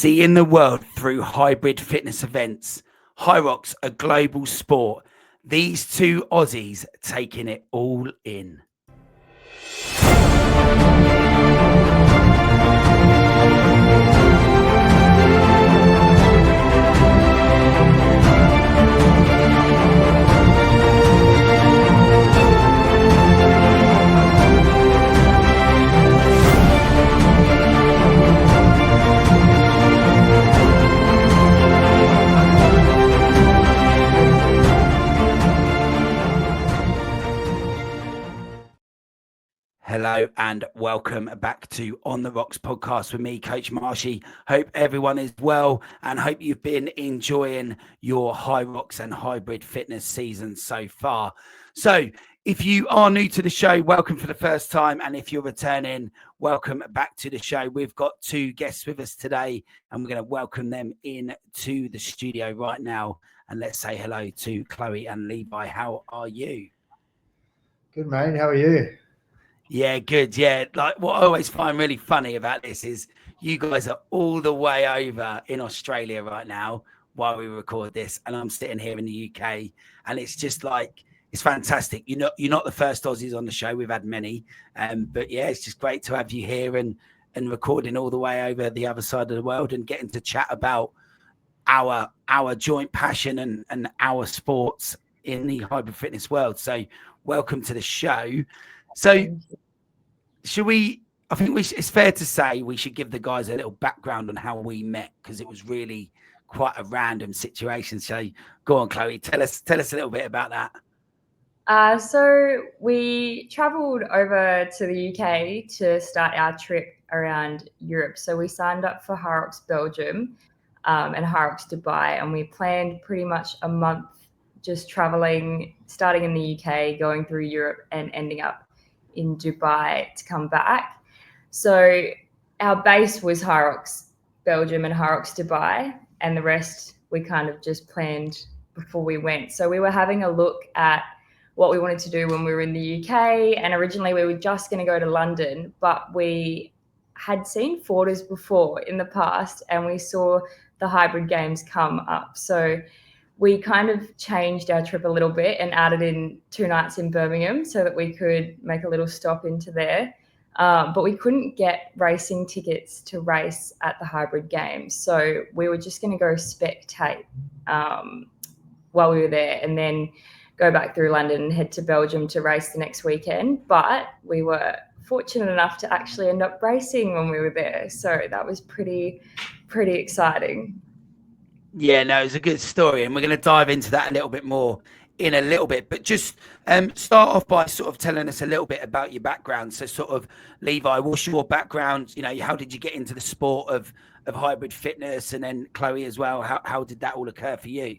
Seeing the world through hybrid fitness events. HYROX, a global sport. These two Aussies taking it all in. Hello and welcome back to On the Rocks podcast with me, Coach Marshy. Hope everyone is well and hope you've been enjoying your HYROX and hybrid fitness season so far. So if you are new to the show, welcome for the first time. And if you're returning, welcome back to the show. We've got two guests with us today and we're going to welcome them into the studio right now. And let's say hello to Chloe and Levi. How are you? Good, mate. How are you? Yeah, good. Yeah, like what I always find really funny about this is you guys are all the way over in Australia right now while we record this, and I'm sitting here in the UK, and it's just like it's fantastic. You're not the first Aussies on the show. We've had many, but yeah, it's just great to have you here and recording all the way over the other side of the world and getting to chat about our joint passion and our sports in the hybrid fitness world. So welcome to the show. So it's fair to say we should give the guys a little background on how we met, because it was really quite a random situation. So go on, Chloe, tell us a little bit about that. So we travelled over to the UK to start our trip around Europe. So we signed up for HYROX Belgium and HYROX Dubai, and we planned pretty much a month just travelling, starting in the UK, going through Europe and ending up in Dubai to come back. So our base was HYROX Belgium and HYROX Dubai, and the rest we kind of just planned before we went. So we were having a look at what we wanted to do when we were in the UK, and originally we were just going to go to London, but we had seen Forters before in the past and we saw the hybrid games come up. So we kind of changed our trip a little bit and added in 2 nights in Birmingham so that we could make a little stop into there. But we couldn't get racing tickets to race at the hybrid games. So we were just going to go spectate while we were there and then go back through London and head to Belgium to race the next weekend. But we were fortunate enough to actually end up racing when we were there. So that was pretty exciting. Yeah, no, it's a good story, and we're going to dive into that a little bit more in a little bit. But just start off by sort of telling us a little bit about your background. So sort of, Levi, what's your background? You know, how did you get into the sport of hybrid fitness? And then Chloe as well, how did that all occur for you?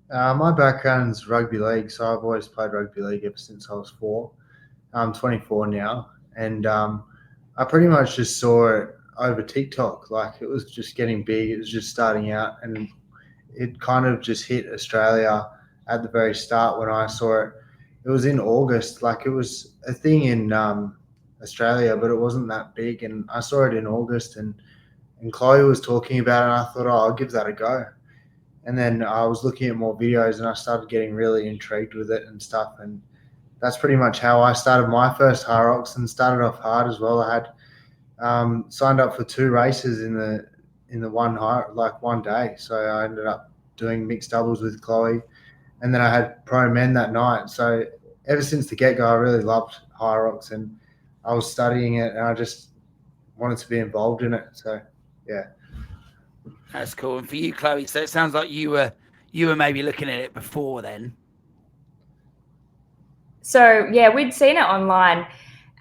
My background's rugby league, so I've always played rugby league ever since I was 4. I'm 24 now, and I pretty much just saw it over TikTok. Like, it was just getting big, it was just starting out, and it kind of just hit Australia at the very start when I saw it. It was in August, like it was a thing in Australia, but it wasn't that big, and I saw it in August, and Chloe was talking about it, and I thought, oh, I'll give that a go. And then I was looking at more videos and I started getting really intrigued with it and stuff, and that's pretty much how I started my first HYROX, and started off hard as well. I had signed up for 2 races in the one day. So I ended up doing mixed doubles with Chloe, and then I had pro men that night. So ever since the get-go, I really loved HYROX, and I was studying it, and I just wanted to be involved in it. So yeah, that's cool. And for you, Chloe, so it sounds like you were maybe looking at it before then. So yeah, we'd seen it online.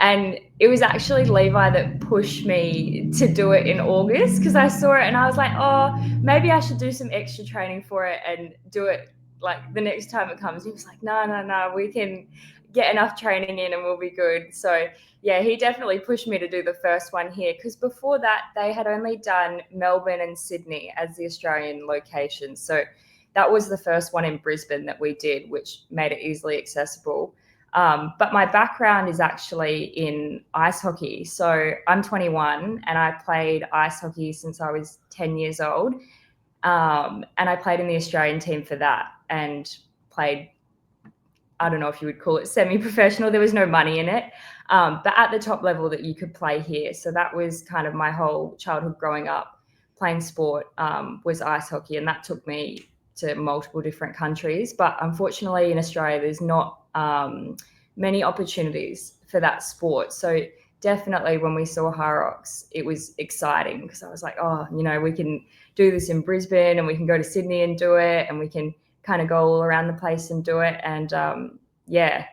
And it was actually Levi that pushed me to do it in August, because I saw it and I was like, oh, maybe I should do some extra training for it and do it like the next time it comes. He was like, no, we can get enough training in and we'll be good. So yeah, he definitely pushed me to do the first one here, because before that they had only done Melbourne and Sydney as the Australian locations. So that was the first one in Brisbane that we did, which made it easily accessible. But my background is actually in ice hockey. So I'm 21 and I played ice hockey since I was 10 years old. And I played in the Australian team for that and played, I don't know if you would call it semi-professional. There was no money in it, but at the top level that you could play here. So that was kind of my whole childhood growing up playing sport, was ice hockey. And that took me to multiple different countries. But unfortunately in Australia, there's not many opportunities for that sport. So definitely when we saw HYROX, it was exciting because I was like, oh, you know, we can do this in Brisbane and we can go to Sydney and do it, and we can kind of go all around the place and do it. And yeah.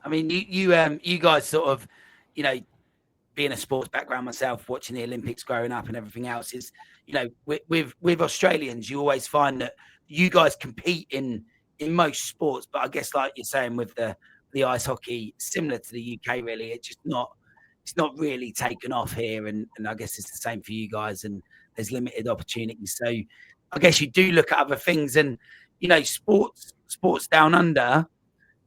I mean, you guys sort of, you know, being a sports background myself, watching the Olympics growing up and everything else is, you know, with Australians, you always find that you guys compete in most sports, but I guess like you're saying with the ice hockey, similar to the UK, really, it's not really taken off here, and I guess it's the same for you guys, and there's limited opportunities. So I guess you do look at other things, and you know, sports down under,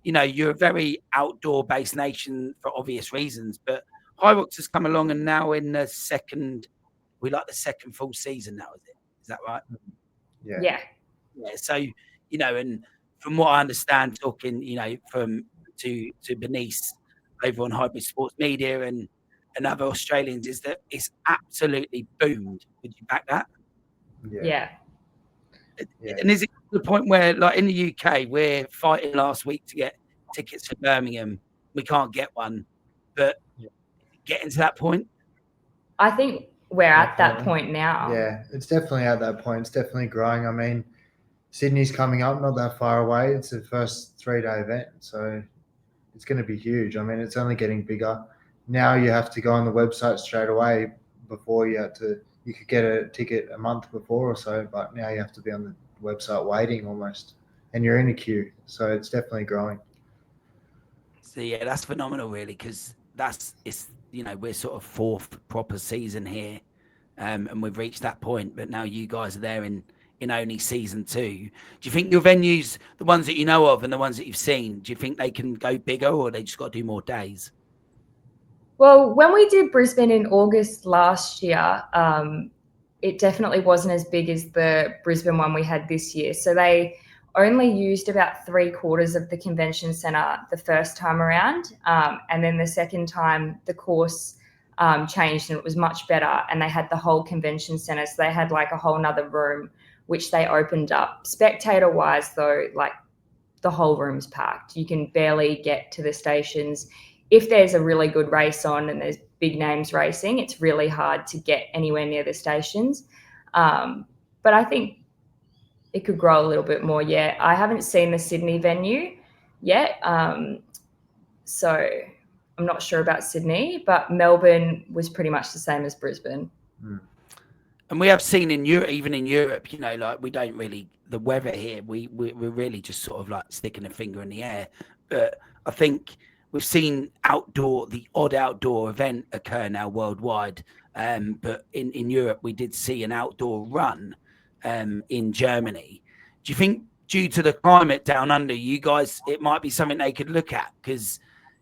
you know, you're a very outdoor based nation for obvious reasons, but HYROX has come along and now in the second full season now, is that right? Yeah. So, you know, and from what I understand, talking, you know, to Bernice over on Hybrid Sports Media and other Australians, is that it's absolutely boomed. Would you back that? Yeah. And is it to the point where, like in the UK, we're fighting last week to get tickets for Birmingham? We can't get one, but getting to that point? I think we're at that point now. Yeah, it's definitely at that point. It's definitely growing. I mean, Sydney's coming up, not that far away. It's the first 3-day event, so it's going to be huge. I mean, it's only getting bigger. Now you have to go on the website straight away. Before you could get a ticket a month before or so, but now you have to be on the website waiting almost, and you're in a queue. So it's definitely growing. So yeah, that's phenomenal, really, because it's you know, we're sort of fourth proper season here, and we've reached that point. But now you guys are there in only season 2. Do you think your venues, the ones that you know of and the ones that you've seen, do you think they can go bigger, or they just got to do more days? Well, when we did Brisbane in August last year, it definitely wasn't as big as the Brisbane one we had this year. So they only used about 3/4 of the convention centre the first time around. And then the second time the course changed and it was much better, and they had the whole convention centre. So they had like a whole nother room, which they opened up. Spectator wise though, like the whole room's packed. You can barely get to the stations. If there's a really good race on and there's big names racing, it's really hard to get anywhere near the stations. But I think it could grow a little bit more. Yeah, I haven't seen the Sydney venue yet, so I'm not sure about Sydney, but Melbourne was pretty much the same as Brisbane. And we have seen in Europe, even in Europe, you know, like we don't really, the weather here, we're really just sort of like sticking a finger in the air. But I think we've seen the odd outdoor event occur now worldwide. But in Europe, we did see an outdoor run in Germany. Do you think due to the climate down under, you guys, it might be something they could look at? Because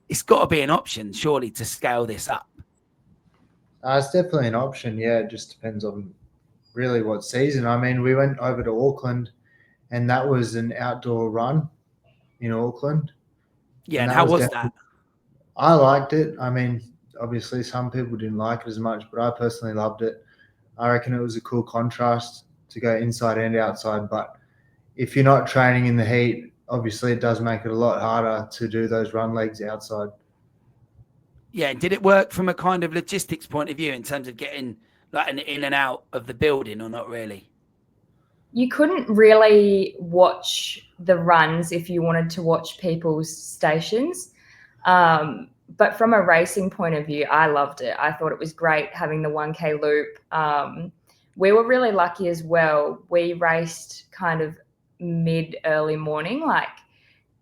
it's got to be an option, surely, to scale this up. It's definitely an option. Yeah, it just depends on really what season. I mean, we went over to Auckland, and that was an outdoor run in Auckland. Yeah, and how was that? I liked it. I mean, obviously some people didn't like it as much, but I personally loved it. I reckon it was a cool contrast to go inside and outside. But if you're not training in the heat, obviously it does make it a lot harder to do those run legs outside. Yeah, did it work from a kind of logistics point of view in terms of getting like an in and out of the building, or not really? You couldn't really watch the runs if you wanted to watch people's stations. But from a racing point of view, I loved it. I thought it was great having the 1K loop. We were really lucky as well. We raced kind of early morning, like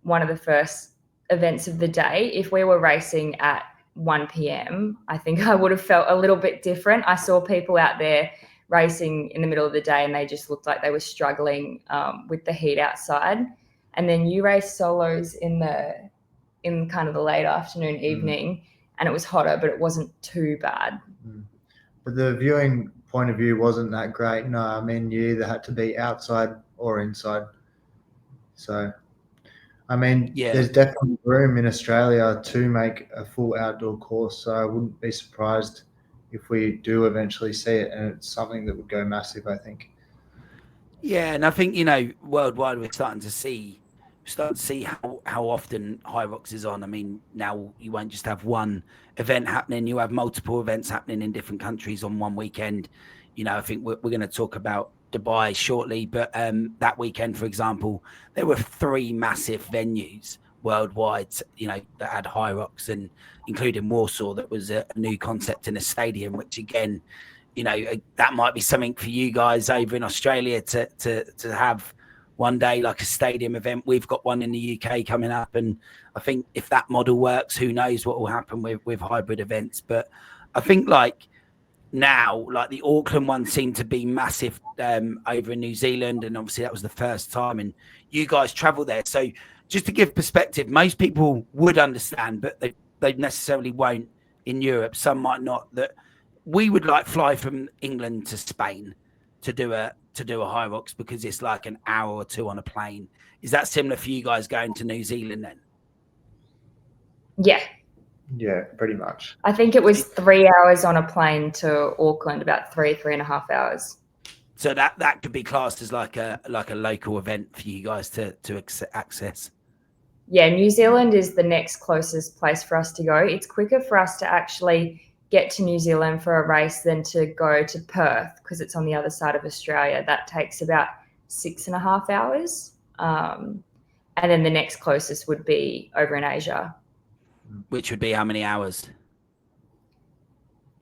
one of the first events of the day. If we were racing at 1 p.m, I think I would have felt a little bit different. I saw people out there racing in the middle of the day and they just looked like they were struggling with the heat outside. and then you race solos in kind of the late afternoon, evening, and it was hotter, but it wasn't too bad. But the viewing point of view wasn't that great. No, I mean, you either had to be outside or inside. So, I mean, there's definitely room in Australia to make a full outdoor course. So I wouldn't be surprised if we do eventually see it, and it's something that would go massive, I think. Yeah, and I think, worldwide we're starting to see how often HYROX is on. I mean, now you won't just have one event happening, you have multiple events happening in different countries on one weekend. I think we're going to talk about Dubai shortly, but that weekend, for example, there were 3 massive venues worldwide, that had HYROX, and including Warsaw, that was a new concept in a stadium, which again, that might be something for you guys over in Australia to have one day, like a stadium event. We've got one in the UK coming up, and I think if that model works, who knows what will happen with hybrid events. But I think now, the Auckland one seemed to be massive over in New Zealand, and obviously that was the first time, and you guys travel there. So just to give perspective, most people would understand, but they necessarily won't in Europe. Some might not. That we would fly from England to Spain to do a HYROX because it's like an hour or 2 on a plane. Is that similar for you guys going to New Zealand then? Yeah, pretty much. I think it was 3 hours on a plane to Auckland, about 3.5 hours. So that could be classed as like a local event for you guys to access. Yeah, New Zealand is the next closest place for us to go. It's quicker for us to actually get to New Zealand for a race than to go to Perth because it's on the other side of Australia. That takes about 6.5 hours. And then the next closest would be over in Asia. Which would be how many hours?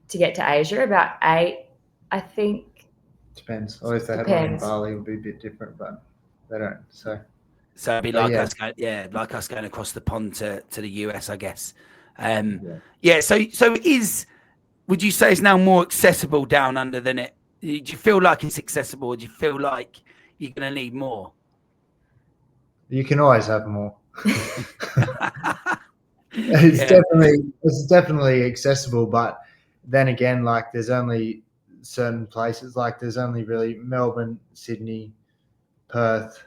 To get to Asia, about 8, I think. Depends. Or if they had one in Bali, it would be a bit different, but they don't. So it'd be like us going across the pond to the US, I guess. So would you say it's now more accessible down under than it? Do you feel like it's accessible, or do you feel like you're going to need more? You can always have more. It's definitely accessible, but then again, there's only certain places. There's only really Melbourne, Sydney, Perth,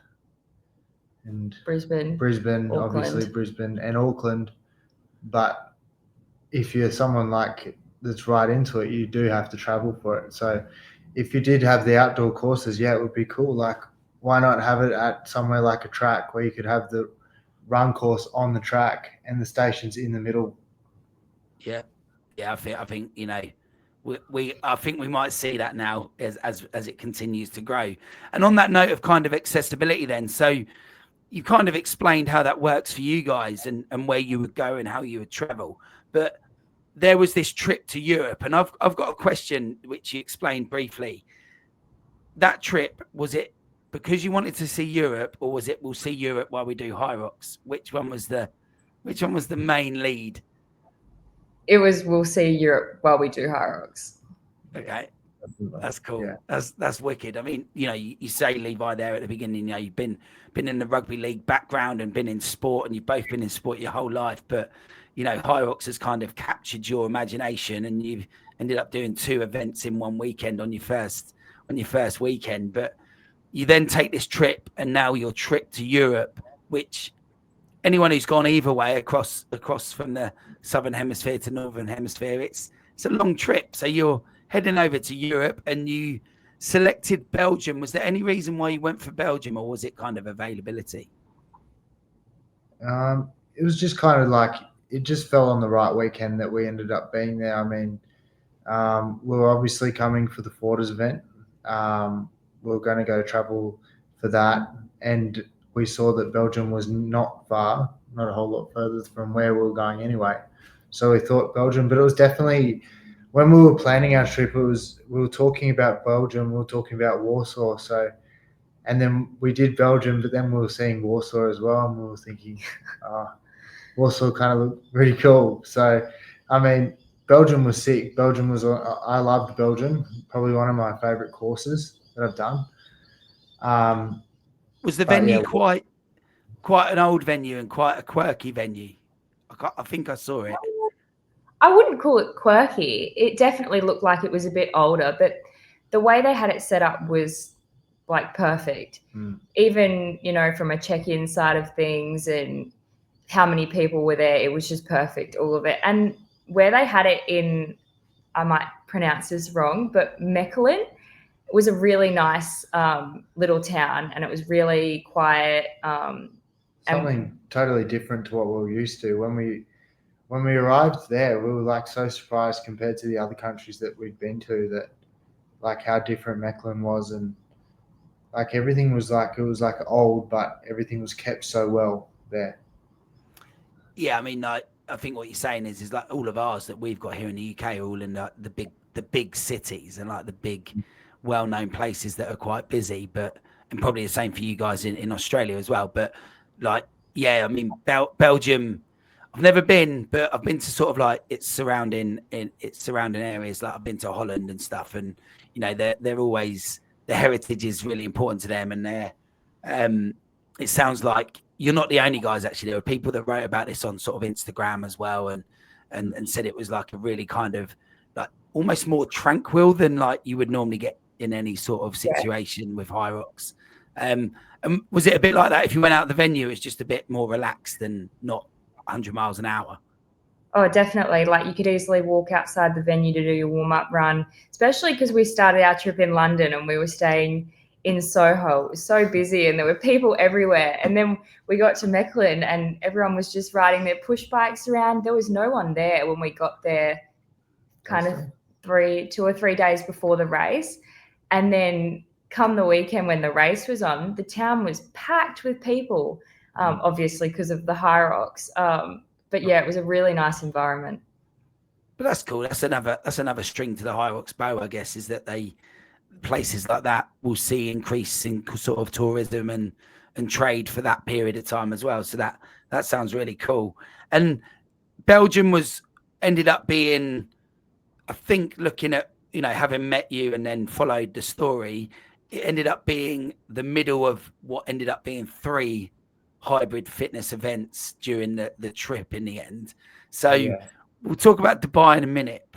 and Brisbane, Auckland. Obviously Brisbane and Auckland. But if you're someone that's right into it, you do have to travel for it. So if you did have the outdoor courses, it would be cool. Why not have it at somewhere like a track where you could have the run course on the track and the stations in the middle? I think I think we might see that now as it continues to grow. And on that note of kind of accessibility then, so you kind of explained how that works for you guys and where you would go and how you would travel, but there was this trip to Europe, and I've got a question which you explained briefly. That trip, was it because you wanted to see Europe, or was it we'll see Europe while we do HYROX? Which one was the main lead? It was we'll see Europe while we do HYROX. Okay, that's cool. Yeah. That's wicked. I mean, you say, Levi, there at the beginning, you've been in the rugby league background and been in sport, and you've both been in sport your whole life, but HYROX has kind of captured your imagination, and you've ended up doing 2 events in one weekend on your first weekend. But you then take this trip, and now your trip to Europe, which anyone who's gone either way across from the southern hemisphere to northern hemisphere, it's a long trip. So you're heading over to Europe, and you selected Belgium. Was there any reason why you went for Belgium, or was it kind of availability? It was just kind of it just fell on the right weekend that we ended up being there. I mean, we were obviously coming for the Forters event. We were going to go travel for that, and we saw that Belgium was not far, not a whole lot further from where we were going anyway. So we thought Belgium, but it was definitely, when we were planning our trip, we were talking about Belgium, we were talking about Warsaw. So, and then we did Belgium, but then we were seeing Warsaw as well, and we were thinking, Warsaw kind of looked really cool. So, I mean, Belgium was sick. I loved Belgium, probably one of my favorite courses that I've done. Was the venue quite quite an old venue and quite a quirky venue. I think I saw it. I wouldn't call it quirky. It definitely looked like it was a bit older, but the way they had it set up was like perfect. Even, you know, from a check-in side of things and how many people were there, it was just perfect, all of it. And where they had it in, I might pronounce this wrong, but Mechelen was a really nice little town, and it was really quiet. Something totally different to what we were used to. When we arrived there, we were like so surprised compared to the other countries that we'd been to, that like how different Mechelen was, and like everything was like, it was like old, but everything was kept so well there. Yeah, I mean, like, I think what you're saying is like all of ours that we've got here in the UK are all in the big cities and like the big well-known places that are quite busy, but and probably the same for you guys in Australia as well. But like, yeah, I mean, Belgium, I've never been, but I've been to sort of like its surrounding areas. Like I've been to Holland and stuff, and you know, they're always, the heritage is really important to them, and they're it sounds like you're not the only guys. Actually, there were people that wrote about this on sort of Instagram as well, and said it was like a really kind of like almost more tranquil than like you would normally get in any sort of situation with HYROX. And was it a bit like that? If you went out of the venue, it's just a bit more relaxed than not 100 miles an hour. Oh, definitely. Like you could easily walk outside the venue to do your warm-up run, especially because we started our trip in London and we were staying in Soho. It was so busy and there were people everywhere. And then we got to Mechelen and everyone was just riding their push bikes around. There was no one there when we got there, kind of 2 or 3 days before the race. And then come the weekend when the race was on, the town was packed with people, obviously because of the HYROX. But yeah, it was a really nice environment. But that's cool. That's another string to the HYROX bow, I guess, is that places like that will see increase in sort of tourism and trade for that period of time as well. So that sounds really cool. And Belgium ended up being, I think, looking at, you know, having met you and then followed the story, it ended up being the middle of what ended up being 3 hybrid fitness events during the trip in the end. So we'll talk about Dubai in a minute,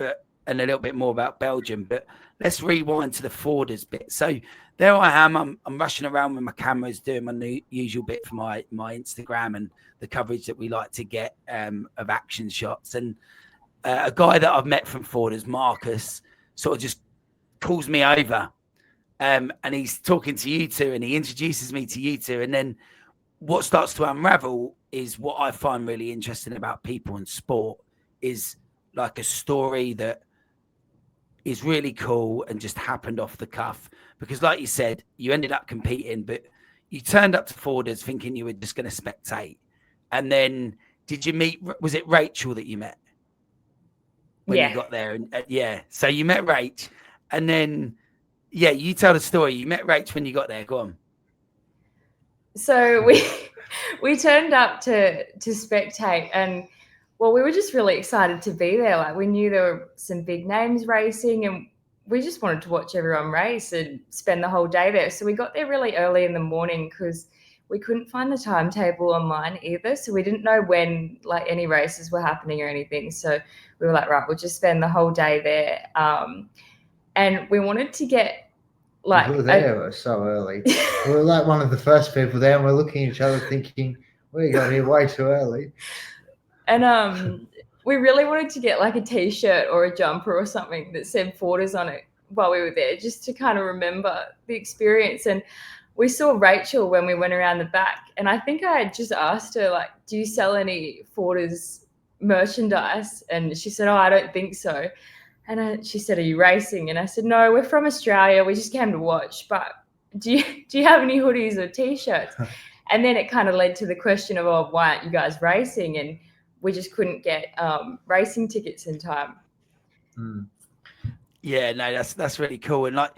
and a little bit more about Belgium, but let's rewind to the Forders bit. So there I am, I'm rushing around with my cameras, doing my usual bit for my Instagram and the coverage that we like to get of action shots. And a guy that I've met from Forders, Marcus, sort of just calls me over and he's talking to you two and he introduces me to you two. And then what starts to unravel is what I find really interesting about people and sport is like a story that is really cool and just happened off the cuff. Because like you said, you ended up competing, but you turned up to Forders thinking you were just going to spectate. And then did you meet, was it Rachel that you met when you got there? And so you met Rach, and then, you tell the story. You met Rach when you got there. Go on. So we turned up to spectate, and well, we were just really excited to be there. Like we knew there were some big names racing and we just wanted to watch everyone race and spend the whole day there. So we got there really early in the morning because we couldn't find the timetable online either. So we didn't know when like any races were happening or anything. So we were like, right, we'll just spend the whole day there. And we wanted to get like... We were there so early. We were like one of the first people there and we're looking at each other thinking, we got here way too early. And we really wanted to get like a T-shirt or a jumper or something that said Forders on it while we were there, just to kind of remember the experience. And we saw Rachel when we went around the back, and I think I had just asked her, like, do you sell any Forders merchandise? And she said, oh, I don't think so. And she said, are you racing? And I said, no, we're from Australia. We just came to watch. But do you have any hoodies or T-shirts? And then it kind of led to the question of, oh, why aren't you guys racing? And we just couldn't get racing tickets in time. Yeah, no, that's really cool. And like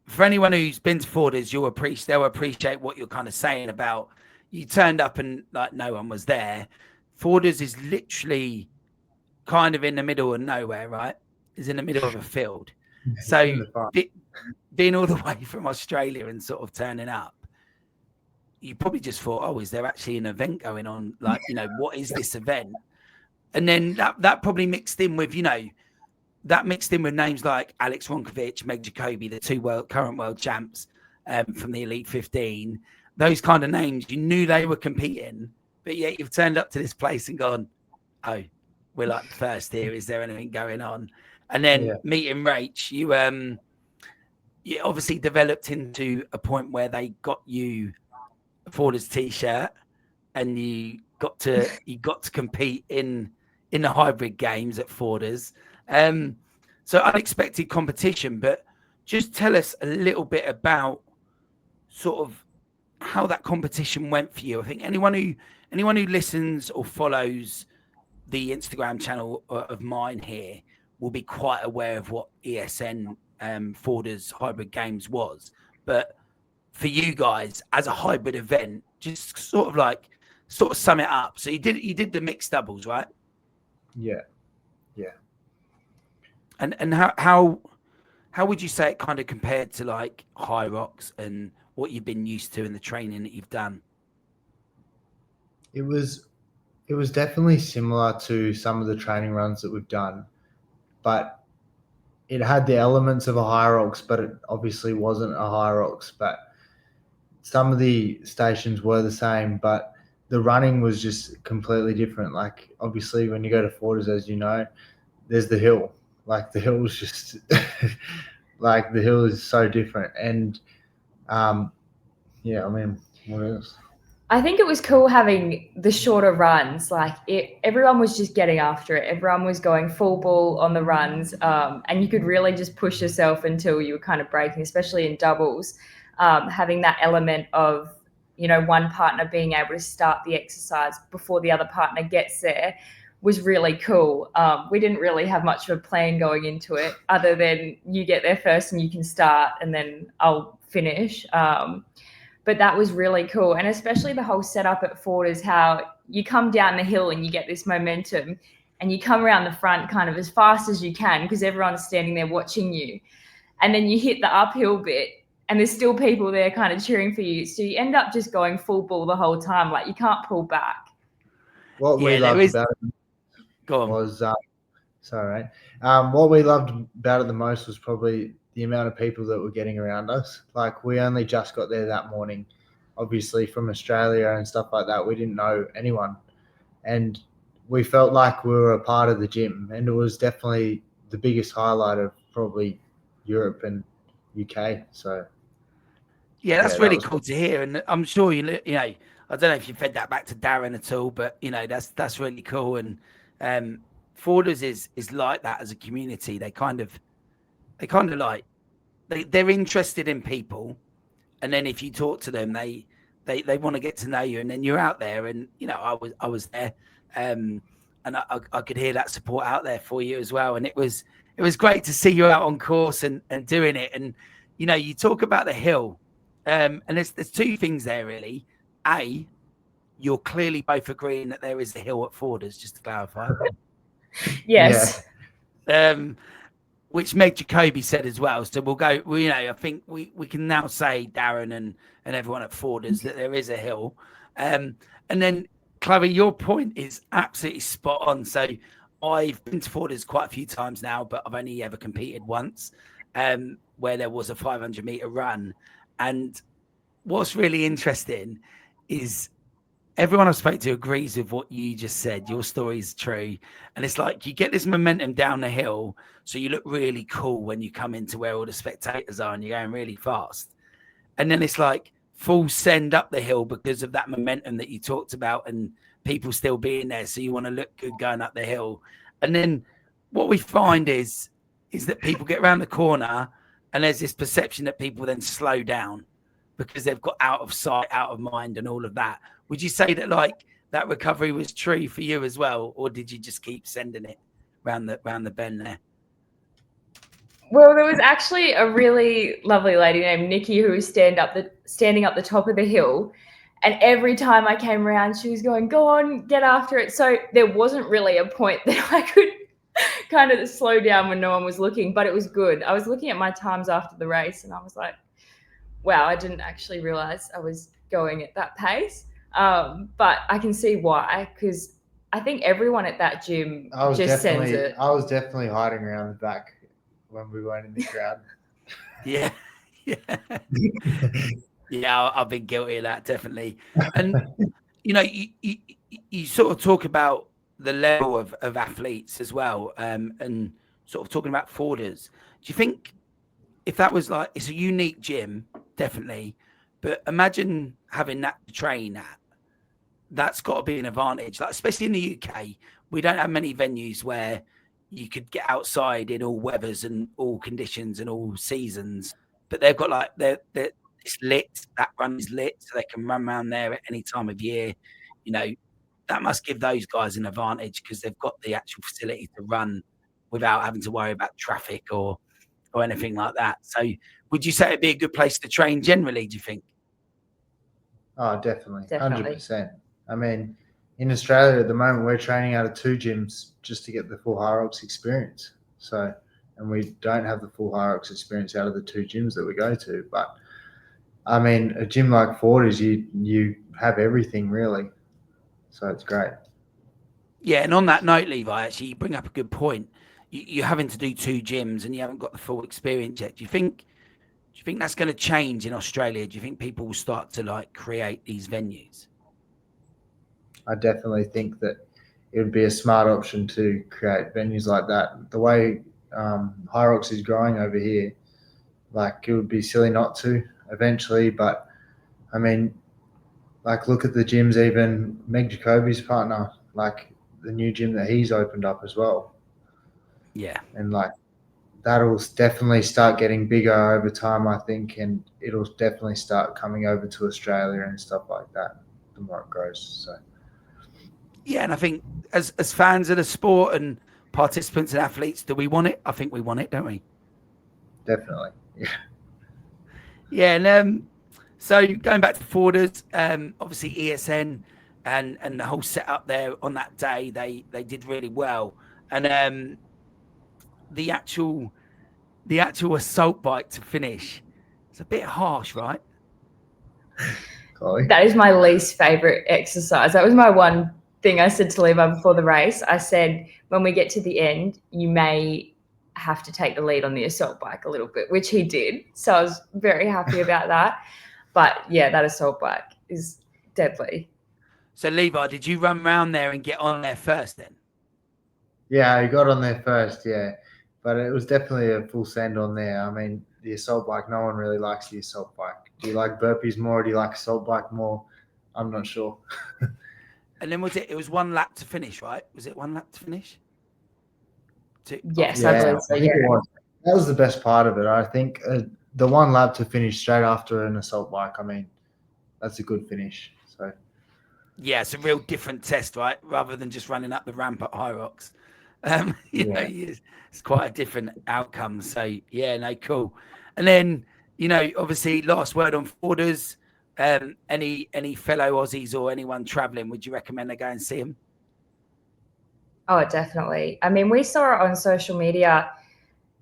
for anyone who's been to Forders, they'll appreciate what you're kind of saying about you turned up and like no one was there. Forders is literally kind of in the middle of nowhere, right? It's in the middle of a field. So being all the way from Australia and sort of turning up, you probably just thought, oh, is there actually an event going on? Like, you know, what is this event? And then that probably mixed in with, you know, that mixed in with names like Alex Ronkovic, Meg Jacoby, the two current world champs from the Elite 15. Those kind of names, you knew they were competing, but yet you've turned up to this place and gone, oh, we're like first here. Is there anything going on? And then meeting Rach, you obviously developed into a point where they got you a Forders t-shirt, and you got to compete in the hybrid games at Forders. So unexpected competition, but just tell us a little bit about sort of how that competition went for you. I think anyone who listens or follows the Instagram channel of mine here will be quite aware of what ESN Forders Hybrid Games was. But for you guys as a hybrid event, just sort of sum it up. So you did the mixed doubles, right? Yeah. And how would you say it kind of compared to like HYROX and what you've been used to in the training that you've done? It was definitely similar to some of the training runs that we've done, but it had the elements of a HYROX, but it obviously wasn't a HYROX. But some of the stations were the same, but the running was just completely different. Like, obviously, when you go to Forders, as you know, there's the hill. Like, the hill is just like, the hill is so different. And yeah, I mean, what else? I think it was cool having the shorter runs. Like, everyone was just getting after it. Everyone was going full ball on the runs, and you could really just push yourself until you were kind of breaking, especially in doubles. Having that element of, you know, one partner being able to start the exercise before the other partner gets there was really cool. We didn't really have much of a plan going into it, other than you get there first and you can start, and then I'll finish. But that was really cool. And especially the whole setup at Forders, how you come down the hill and you get this momentum and you come around the front kind of as fast as you can because everyone's standing there watching you. And then you hit the uphill bit and there's still people there kind of cheering for you. So you end up just going full ball the whole time. Like, you can't pull back. What we loved about it was, what we loved about it the most was probably the amount of people that were getting around us. Like, we only just got there that morning, obviously from Australia and stuff like that. We didn't know anyone, and we felt like we were a part of the gym, and it was definitely the biggest highlight of probably Europe and UK. So yeah, that's really cool to hear. And I'm sure you know, I don't know if you fed that back to Darren at all, but you know, that's really cool. And Forders is like that as a community. They kind of like they're interested in people, and then if you talk to them, they want to get to know you, and then you're out there. And you know, I was there, and I could hear that support out there for you as well. And it was great to see you out on course and doing it. And you know, you talk about the hill, and there's two things there really. A, you're clearly both agreeing that there is a hill at Forders, just to clarify. Yes. Yeah. Which Meg Jacoby said as well. So we'll go, you know, I think we can now say, Darren and everyone at Forders, that there is a hill. And then, Chloe, your point is absolutely spot on. So I've been to Forders quite a few times now, but I've only ever competed once, where there was a 500-meter run. And what's really interesting is everyone I've spoken to agrees with what you just said. Your story is true. And it's like you get this momentum down the hill, so you look really cool when you come into where all the spectators are and you're going really fast. And then it's like full send up the hill because of that momentum that you talked about and people still being there. So you want to look good going up the hill. And then what we find is that people get around the corner and there's this perception that people then slow down because they've got out of sight, out of mind and all of that. Would you say that like that recovery was true for you as well? Or did you just keep sending it round the bend there? Well, there was actually a really lovely lady named Nikki who was standing up the top of the hill. And every time I came around, she was going, go on, get after it. So there wasn't really a point that I could kind of slow down when no one was looking, but it was good. I was looking at my times after the race and I was like, wow, I didn't actually realize I was going at that pace. But I can see why, because I think everyone at that gym just sends it. I was definitely hiding around the back when we weren't in the crowd. Yeah. Yeah, I've been guilty of that, definitely. And, you know, you sort of talk about the level of athletes as well, and sort of talking about forwarders. Do you think if that was like, it's a unique gym, definitely, but imagine having that to train at, that's got to be an advantage. Like, especially in the UK, we don't have many venues where you could get outside in all weathers and all conditions and all seasons. But they've got like it's lit. That run is lit, so they can run around there at any time of year. You know, that must give those guys an advantage because they've got the actual facility to run without having to worry about traffic or anything like that. So, would you say it'd be a good place to train generally? Do you think? Oh, definitely. Definitely. 100%. I mean, in Australia at the moment, we're training out of 2 gyms just to get the full HYROX experience. So, and we don't have the full HYROX experience out of the 2 gyms that we go to. But I mean, a gym like Forder's, you have everything really. So it's great. Yeah, and on that note, Levi, actually, you bring up a good point. You're having to do 2 gyms and you haven't got the full experience yet. Do you think that's going to change in Australia? Do you think people will start to like create these venues? I definitely think that it would be a smart option to create venues like that. The way HYROX is growing over here, like it would be silly not to eventually. But I mean, like look at the gyms, even Meg Jacoby's partner, like the new gym that he's opened up as well. Yeah. And like that'll definitely start getting bigger over time, I think, and it'll definitely start coming over to Australia and stuff like that the more it grows. So. Yeah, and I think as fans of the sport and participants and athletes, do we want it? I think we want it, don't we? Definitely. Yeah. Yeah, and so going back to forwarders, obviously ESN and the whole setup there on that day, they did really well. And the actual assault bike to finish, it's a bit harsh, right? Chloe? That is my least favorite exercise. That was my one thing I said to Levi before the race. I said, when we get to the end, you may have to take the lead on the assault bike a little bit, which he did. So I was very happy about that. But yeah, that assault bike is deadly. So Levi, did you run around there and get on there first then? Yeah, I got on there first, yeah. But it was definitely a full send on there. I mean, the assault bike, no one really likes the assault bike. Do you like burpees more or do you like assault bike more? I'm not sure. And then it was 1 lap to finish, right? Was it 1 lap to finish? Yes, I believe so, yeah. That was the best part of it. I think the 1 lap to finish straight after an assault bike, I mean, that's a good finish. So yeah, it's a real different test, right? Rather than just running up the ramp at HYROX. You know, it's quite a different outcome. So yeah, no, cool. And then, you know, obviously last word on forwarders. Any fellow Aussies or anyone traveling, would you recommend they go and see them? Oh, definitely. I mean, we saw it on social media.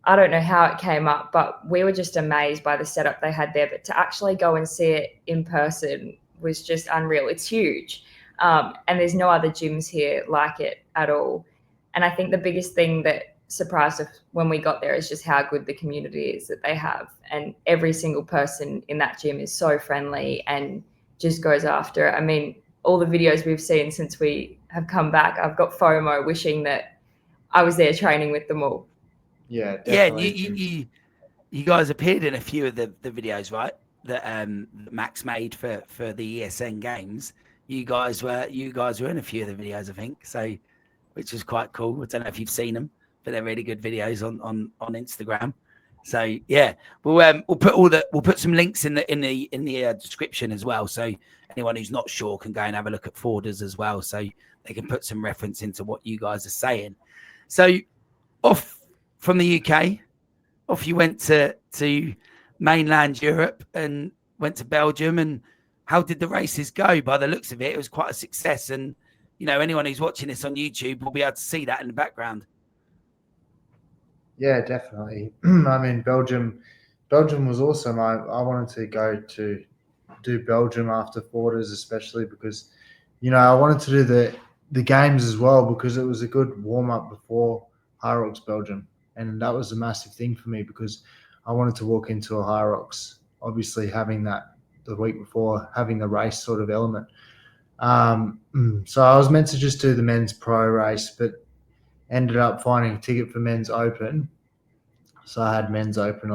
I don't know how it came up, but we were just amazed by the setup they had there. But to actually go and see it in person was just unreal. It's huge. And there's no other gyms here like it at all. And I think the biggest thing that surprised us when we got there is just how good the community is that they have. And every single person in that gym is so friendly and just goes after it. I mean, all the videos we've seen since we have come back, I've got FOMO wishing that I was there training with them all. Yeah, definitely. Yeah, you guys appeared in a few of the videos, right? That Max made for the ESN games. You guys were in a few of the videos, I think. So, which was quite cool. I don't know if you've seen them, but they're really good videos on Instagram. So yeah, we'll put some links in the description as well. So anyone who's not sure can go and have a look at forwarders as well. So they can put some reference into what you guys are saying. So off from the UK, off you went to mainland Europe and went to Belgium. And how did the races go? By the looks of it, it was quite a success. And you know, anyone who's watching this on YouTube will be able to see that in the background. Yeah, definitely. I mean, Belgium Belgium was awesome. I wanted to go to do Belgium after Forters, especially because, I wanted to do the games as well because it was a good warm up before HYROX Belgium, and that was a massive thing for me because I wanted to walk into a HYROX, obviously having that the week before, having the race sort of element. So I was meant to just do the men's pro race, but ended up finding a ticket for men's open. So I had men's open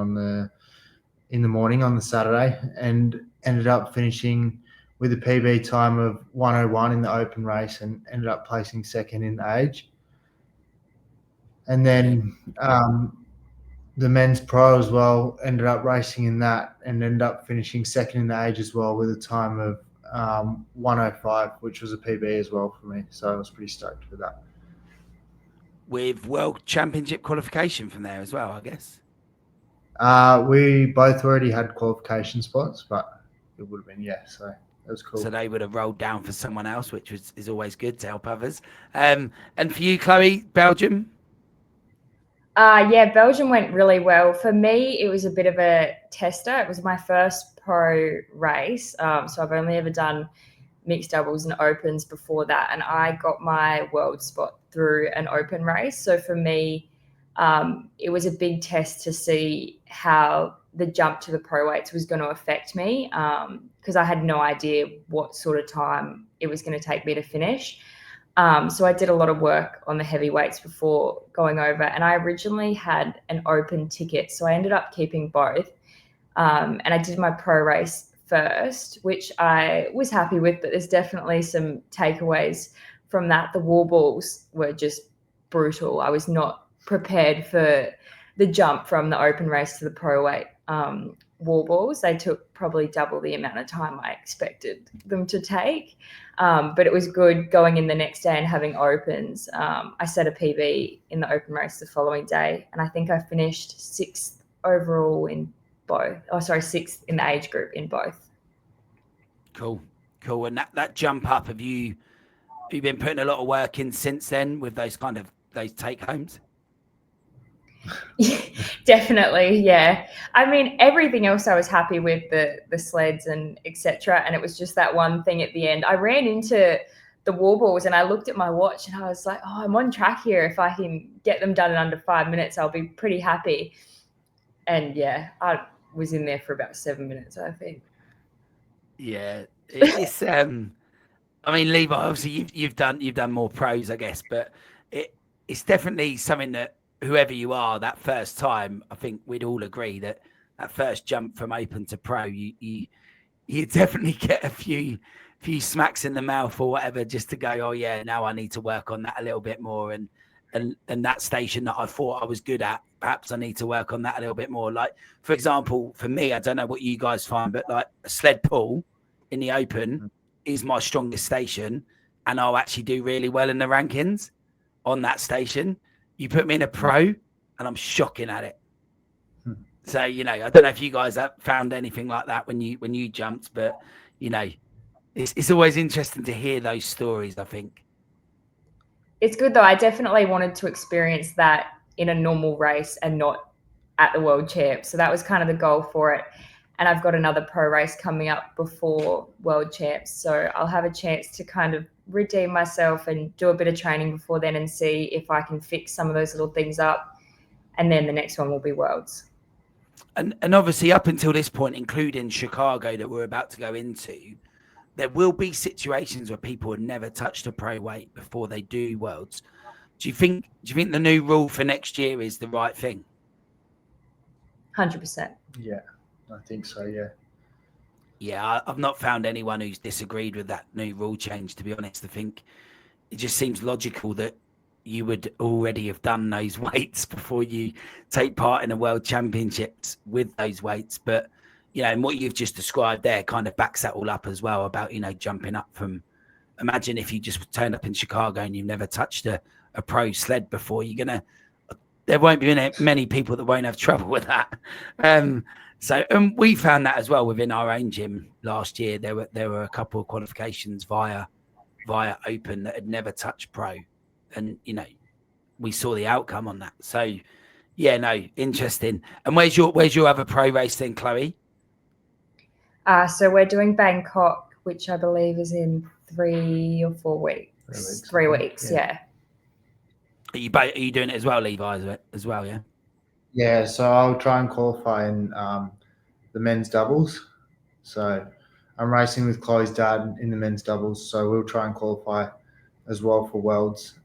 in the morning on the Saturday and ended up finishing with a PB time of 1:01 in the open race and ended up placing second in the age. And then the men's pro as well ended up racing in that and ended up finishing second in the age as well with a time of 1:05, which was a PB as well for me. So I was pretty stoked with that. With World Championship qualification from there as well, I guess. We both already had qualification spots, but it would have been, so that was cool. So they would have rolled down for someone else, which is always good to help others. And for you, Chloe, Belgium? Yeah, Belgium went really well. For me, it was a bit of a tester. It was my first pro race. So I've only ever done mixed doubles and opens before that. And I got my world spot through an open race. So for me, it was a big test to see how the jump to the pro weights was going to affect me because I had no idea what sort of time it was going to take me to finish. So I did a lot of work on the heavyweights before going over, and I originally had an open ticket, so I ended up keeping both. And I did my pro race first, which I was happy with, but there's definitely some takeaways from that. The wall balls were just brutal. I was not prepared for the jump from the open race to the pro weight wall balls. They took probably double the amount of time I expected them to take. But it was good going in the next day and having opens. I set a PB in the open race the following day, and I think I finished 6th overall in both. 6th in the age group in both. Cool. And that jump up, have you been putting a lot of work in since then with those take homes? Definitely, yeah. I mean, everything else I was happy with, the sleds and etc. And it was just that one thing at the end. I ran into the wall balls and I looked at my watch and I was like, oh, I'm on track here. If I can get them done in under 5 minutes, I'll be pretty happy. And yeah, I was in there for about 7 minutes, I think. Yeah, it's I mean, Levi, obviously you've done more pros, I guess, but it's definitely something that whoever you are, that first time, I think we'd all agree that first jump from open to pro, you definitely get a few smacks in the mouth or whatever, just to go, oh yeah, now I need to work on that a little bit more, and that station that I thought I was good at, perhaps I need to work on that a little bit more. Like, for example, for me, I don't know what you guys find, but like a sled pull in the open is my strongest station, and I'll actually do really well in the rankings on that station. You put me in a pro and I'm shocking at it. So, I don't know if you guys have found anything like that when you jumped, but it's always interesting to hear those stories, I think. It's good though. I definitely wanted to experience that in a normal race and not at the World Champs. So that was kind of the goal for it. And I've got another pro race coming up before World Champs. So I'll have a chance to kind of redeem myself and do a bit of training before then and see if I can fix some of those little things up. And then the next one will be Worlds. And obviously up until this point, including Chicago that we're about to go into, there will be situations where people have never touched a pro weight before they do Worlds. Do you think the new rule for next year is the right thing? 100%. Yeah, I think so, yeah. Yeah, I've not found anyone who's disagreed with that new rule change, to be honest. I think it just seems logical that you would already have done those weights before you take part in the World Championships with those weights. But, and what you've just described there kind of backs that all up as well about, jumping up from, imagine if you just turned up in Chicago and you've never touched a pro sled before, there won't be many people that won't have trouble with that. So we found that as well within our own gym last year. There were a couple of qualifications via open that had never touched pro, and we saw the outcome on that. So Yeah, no, interesting. And where's your other pro race then, Chloe? So we're doing Bangkok, which I believe is in 3 or 4 weeks. 3 weeks, yeah. Are you doing it as well, Levi, as well, yeah? Yeah, so I'll try and qualify in the men's doubles. So I'm racing with Chloe's dad in the men's doubles, so we'll try and qualify as well for Worlds.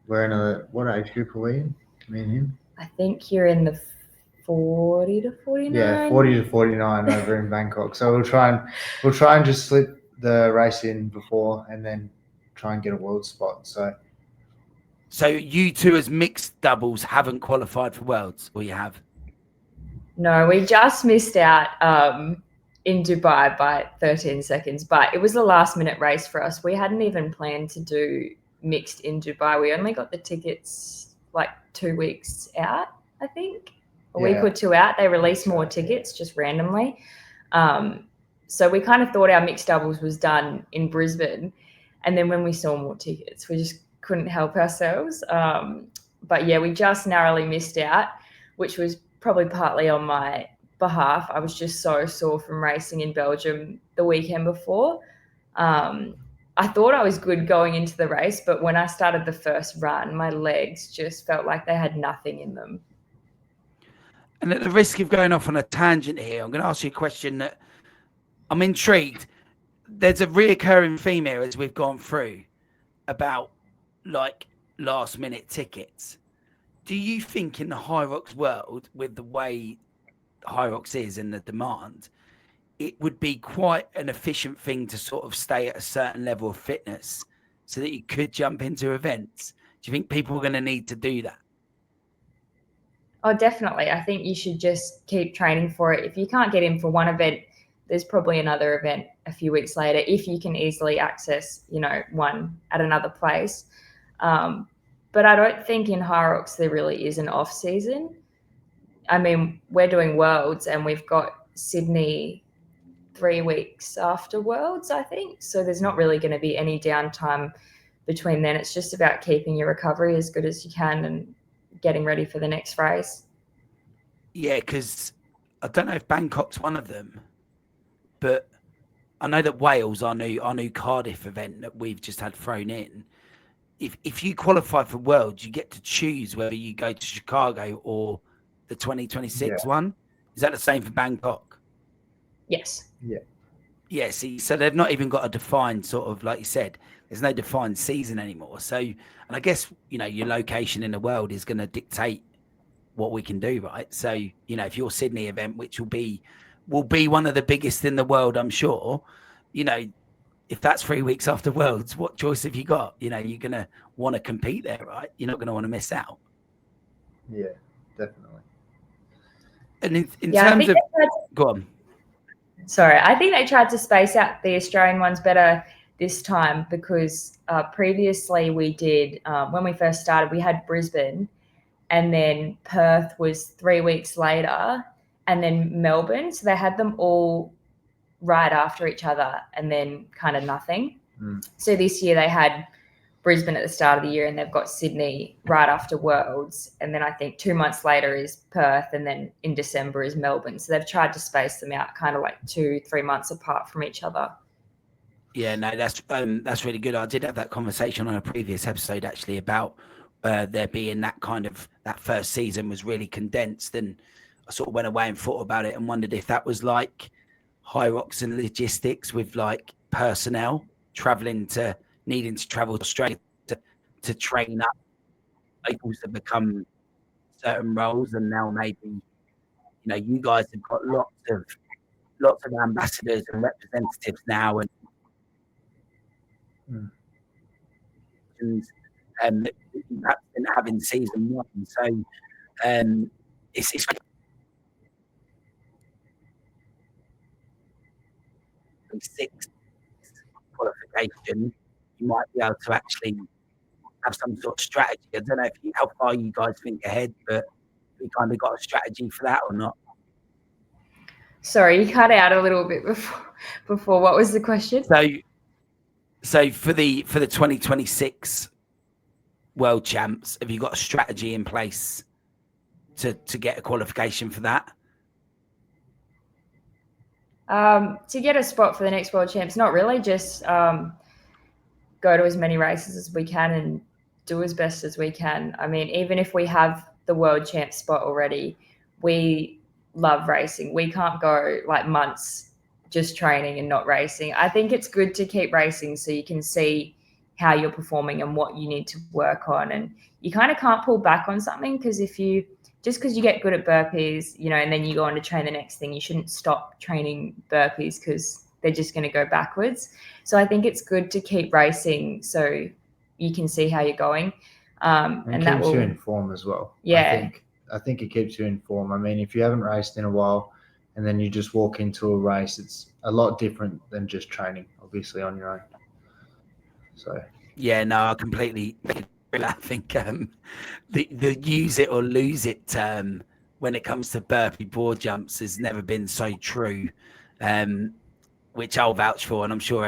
We're in what age group are we in? Me and him? I think you're in the 40 to 49. Yeah, 40 to 49 over in Bangkok. So we'll try and just slip the race in before and then try and get a world spot. So you two as mixed doubles haven't qualified for Worlds, or you have? No, we just missed out in Dubai by 13 seconds, but it was a last minute race for us. We hadn't even planned to do mixed in Dubai. We only got the tickets like 2 weeks out, I think. A week or two out. They released more tickets just randomly. So we kind of thought our mixed doubles was done in Brisbane. And then when we saw more tickets, we just couldn't help ourselves. But yeah, we just narrowly missed out, which was probably partly on my behalf. I was just so sore from racing in Belgium the weekend before. I thought I was good going into the race, but when I started the first run, my legs just felt like they had nothing in them. And at the risk of going off on a tangent here, I'm going to ask you a question that I'm intrigued. There's a reoccurring theme here as we've gone through about like last minute tickets. Do you think in the HYROX world, with the way HYROX is and the demand, it would be quite an efficient thing to sort of stay at a certain level of fitness so that you could jump into events? Do you think people are going to need to do that? Oh, definitely. I think you should just keep training for it. If you can't get in for one event, there's probably another event a few weeks later if you can easily access, one at another place. But I don't think in HYROX there really is an off season. I mean, we're doing Worlds and we've got Sydney 3 weeks after Worlds, I think. So there's not really going to be any downtime between then. It's just about keeping your recovery as good as you can and getting ready for the next race. Yeah, because I don't know if Bangkok's one of them, but I know that Wales, our new Cardiff event that we've just had thrown in, if you qualify for Worlds, you get to choose whether you go to Chicago or the 2026 one. Is that the same for Bangkok? Yes. Yeah. Yeah, see, so they've not even got a defined sort of, like you said, there's no defined season anymore. So, and I guess, your location in the world is going to dictate what we can do, right? So, if your Sydney event, which will be one of the biggest in the world, I'm sure, if that's 3 weeks after Worlds, what choice have you got? You're going to want to compete there, right? You're not going to want to miss out. Yeah, definitely. And in terms of... Go on. Sorry, I think they tried to space out the Australian ones better this time because previously we did, when we first started, we had Brisbane and then Perth was 3 weeks later and then Melbourne. So they had them all right after each other and then kind of nothing. So this year they had Brisbane at the start of the year and they've got Sydney right after Worlds. And then I think 2 months later is Perth and then in December is Melbourne. So they've tried to space them out kind of like 2-3 months apart from each other. Yeah, no, that's really good. I did have that conversation on a previous episode actually about there being that first season was really condensed, and I sort of went away and thought about it and wondered if that was like HYROX and logistics with like personnel needing to travel to Australia to train up people to become certain roles, and now maybe you guys have got lots of ambassadors and representatives now, and perhaps didn't have in season one. So it's six qualification, you might be able to actually have some sort of strategy. I don't know how far you guys think ahead, but we kind of got a strategy for that or not. Sorry, you cut out a little bit before. What was the question? So for the 2026 world champs, have you got a strategy in place to get a qualification for that? To get a spot for the next world champs, not really, just go to as many races as we can and do as best as we can. I mean, even if we have the world champ spot already, we love racing. We can't go like months just training and not racing. I think it's good to keep racing so you can see how you're performing and what you need to work on. And you kind of can't pull back on something, because if you just because you get good at burpees, you know, and then you go on to train the next thing, you shouldn't stop training burpees because they're just going to go backwards. So I think it's good to keep racing so you can see how you're going. And that keeps will you in form as well. Yeah. I think it keeps you in form. I mean, if you haven't raced in a while and then you just walk into a race, it's a lot different than just training, obviously, on your own. So yeah, no, I completely agree. I think the use it or lose it term when it comes to burpee board jumps has never been so true, which I'll vouch for, and I'm sure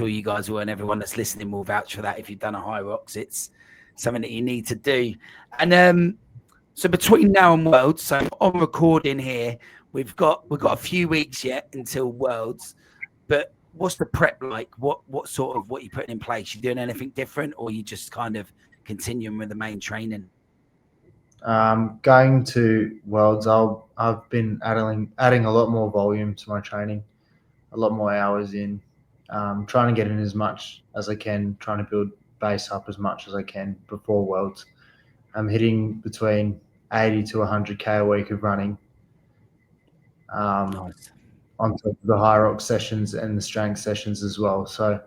you guys will, and everyone that's listening will vouch for that. If you've done a HYROX, it's something that you need to do. And so between now and Worlds, so on recording here, we've got a few weeks yet until Worlds, but what's the prep like? What you putting in place? You doing anything different, or you just kind of continuing with the main training? going to Worlds, I've been adding a lot more volume to my training, a lot more hours in, trying to get in as much as I can, trying to build base up as much as I can before Worlds. I'm hitting between 80 to 100k a week of running. Nice. On top of the HYROX sessions and the strength sessions as well. So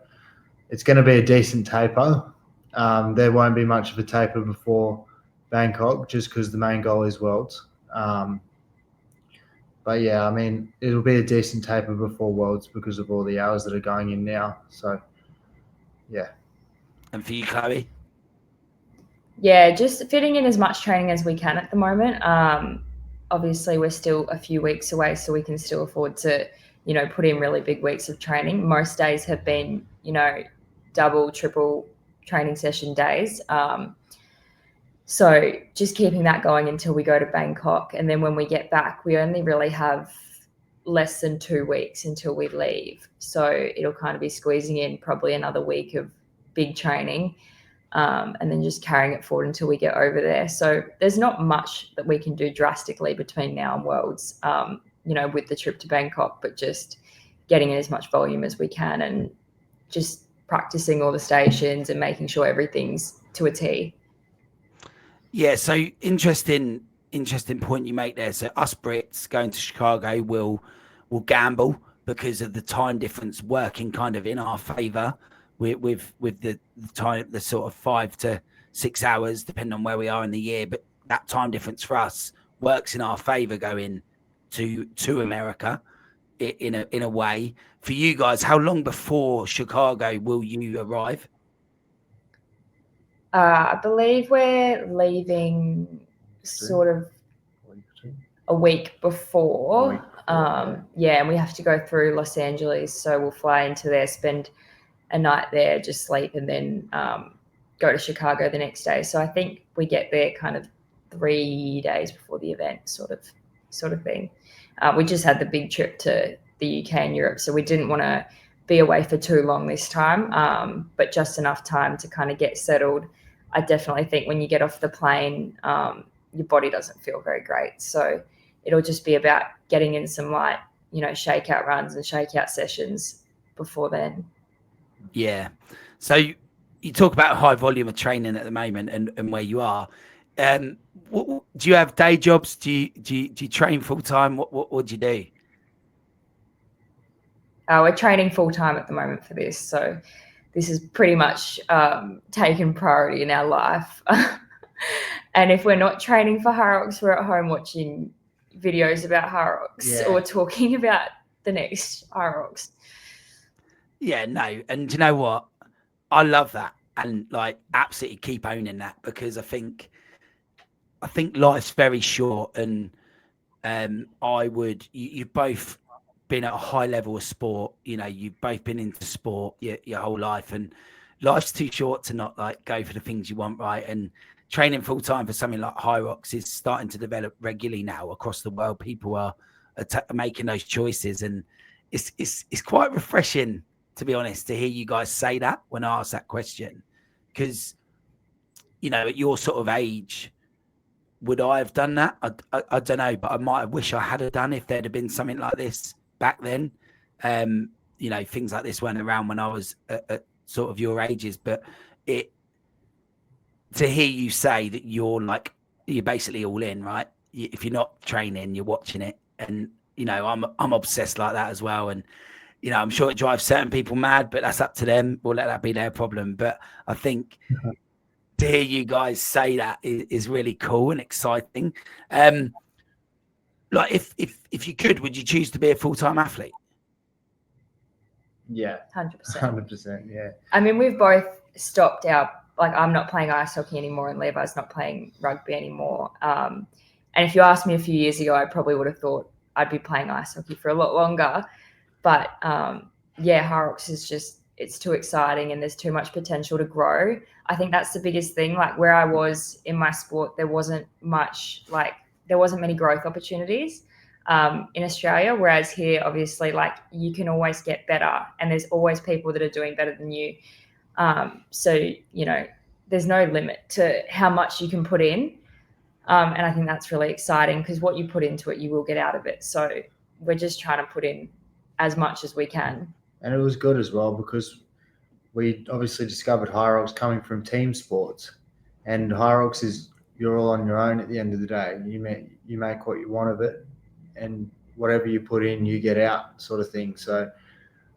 it's going to be a decent taper. There won't be much of a taper before Bangkok, just because the main goal is Worlds. But yeah, I mean, it'll be a decent taper before Worlds because of all the hours that are going in now. So yeah. And for you, Chloe? Yeah, just fitting in as much training as we can at the moment. Obviously, we're still a few weeks away, so we can still afford to, you know, put in really big weeks of training. Most days have been, you know, double, triple training session days. So just keeping that going until we go to Bangkok. And then when we get back, we only really have less than 2 weeks until we leave. So it'll kind of be squeezing in probably another week of big training. And then just carrying it forward until we get over there. So there's not much that we can do drastically between now and Worlds, you know, with the trip to Bangkok, but just getting in as much volume as we can and just practicing all the stations and making sure everything's to a T. Yeah, so interesting point you make there. So us Brits going to Chicago will gamble because of the time difference working kind of in our favour. With the time, the sort of 5 to 6 hours, depending on where we are in the year. But that time difference for us works in our favour going to America in a way. For you guys, how long before Chicago will you arrive? I believe we're leaving sort of a week before. Yeah, and we have to go through Los Angeles. So we'll fly into there, spend a night there, just sleep, and then go to Chicago the next day. So I think we get there kind of 3 days before the event, sort of thing. We just had the big trip to the UK and Europe, so we didn't want to be away for too long this time, but just enough time to kind of get settled. I definitely think when you get off the plane, your body doesn't feel very great. So it'll just be about getting in some light, you know, shakeout runs and shakeout sessions before then. Yeah. So you talk about high volume of training at the moment and where you are. Do you have day jobs? Do you train full time? What do you do? We're training full time at the moment for this. So this is pretty much taken priority in our life. And if we're not training for HYROX, we're at home watching videos about HYROX or talking about the next HYROX. Yeah, no. And you know what? I love that. And like absolutely keep owning that, because I think life's very short, and you've both been at a high level of sport, you know, you've both been into sport your whole life, and life's too short to not like go for the things you want, right? And training full time for something like HYROX is starting to develop regularly now across the world. People are making those choices, and it's quite refreshing, to be honest, to hear you guys say that when I ask that question, because at your sort of age, would I have done that? I don't know, but I might have wished I had have done if there'd have been something like this back then. Things like this weren't around when I was at sort of your ages, but to hear you say that you're basically all in, right? If you're not training, you're watching it, and I'm obsessed like that as well. And I'm sure it drives certain people mad, but that's up to them. We'll let that be their problem. But I think to hear you guys say that is really cool and exciting. Like if you could, would you choose to be a full-time athlete? Yeah, 100%. 100%. Yeah. I mean, we've both stopped I'm not playing ice hockey anymore, and Levi's not playing rugby anymore. And if you asked me a few years ago, I probably would have thought I'd be playing ice hockey for a lot longer. But HYROX is it's too exciting, and there's too much potential to grow. I think that's the biggest thing. Like where I was in my sport, there wasn't many growth opportunities in Australia. Whereas here, obviously, you can always get better, and there's always people that are doing better than you. So there's no limit to how much you can put in. And I think that's really exciting, because what you put into it, you will get out of it. So we're just trying to put in as much as we can. And it was good as well, because we obviously discovered HYROX coming from team sports, and HYROX is you're all on your own at the end of the day. You make what you want of it, and whatever you put in, you get out, sort of thing. So,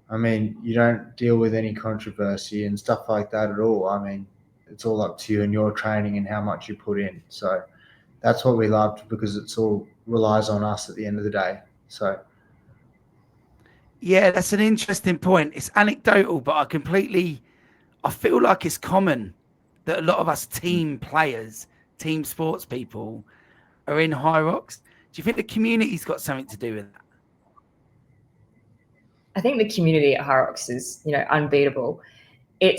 I mean, you don't deal with any controversy and stuff like that at all. I mean, it's all up to you and your training and how much you put in. So that's what we loved, because it's all relies on us at the end of the day. So. Yeah, that's an interesting point. It's anecdotal, but I feel like it's common that a lot of us team players, team sports people are in HYROX. Do you think the community's got something to do with that? I think the community at HYROX is, unbeatable. I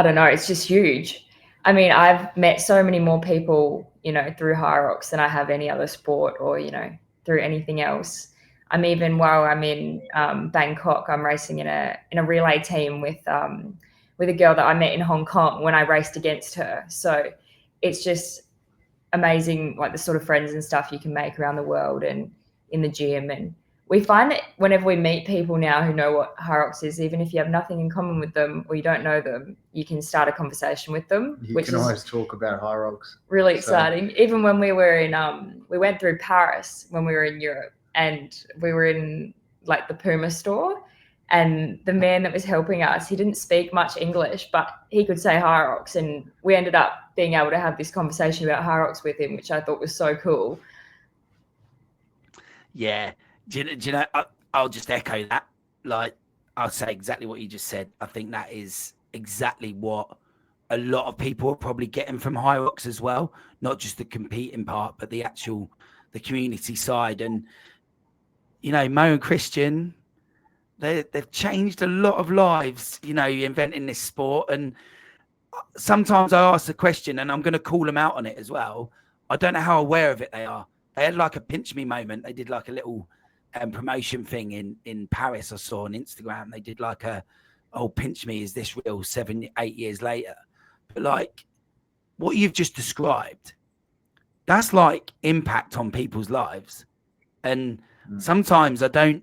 don't know, it's just huge. I mean, I've met so many more people, through HYROX than I have any other sport or, through anything else. While I'm in Bangkok, I'm racing in a relay team with a girl that I met in Hong Kong when I raced against her. So it's just amazing, like the sort of friends and stuff you can make around the world and in the gym. And we find that whenever we meet people now who know what HYROX is, even if you have nothing in common with them or you don't know them, you can start a conversation with them. You can always talk about HYROX. Really exciting. Even when we were in, we went through Paris when we were in Europe, and we were in the Puma store, and the man that was helping us, he didn't speak much English, but he could say HYROX, and we ended up being able to have this conversation about HYROX with him, which I thought was so cool. Yeah. Do you know, I'll just echo that. I'll say exactly what you just said. I think that is exactly what a lot of people are probably getting from HYROX as well. Not just the competing part, but the community side. And, Mo and Christian, they've changed a lot of lives, inventing this sport. And sometimes I ask the question, and I'm going to call them out on it as well. I don't know how aware of it they are. They had a pinch me moment. They did a little promotion thing in Paris. I saw on Instagram. They did pinch me, is this real 7-8 years later? But what you've just described, that's impact on people's lives. And sometimes I don't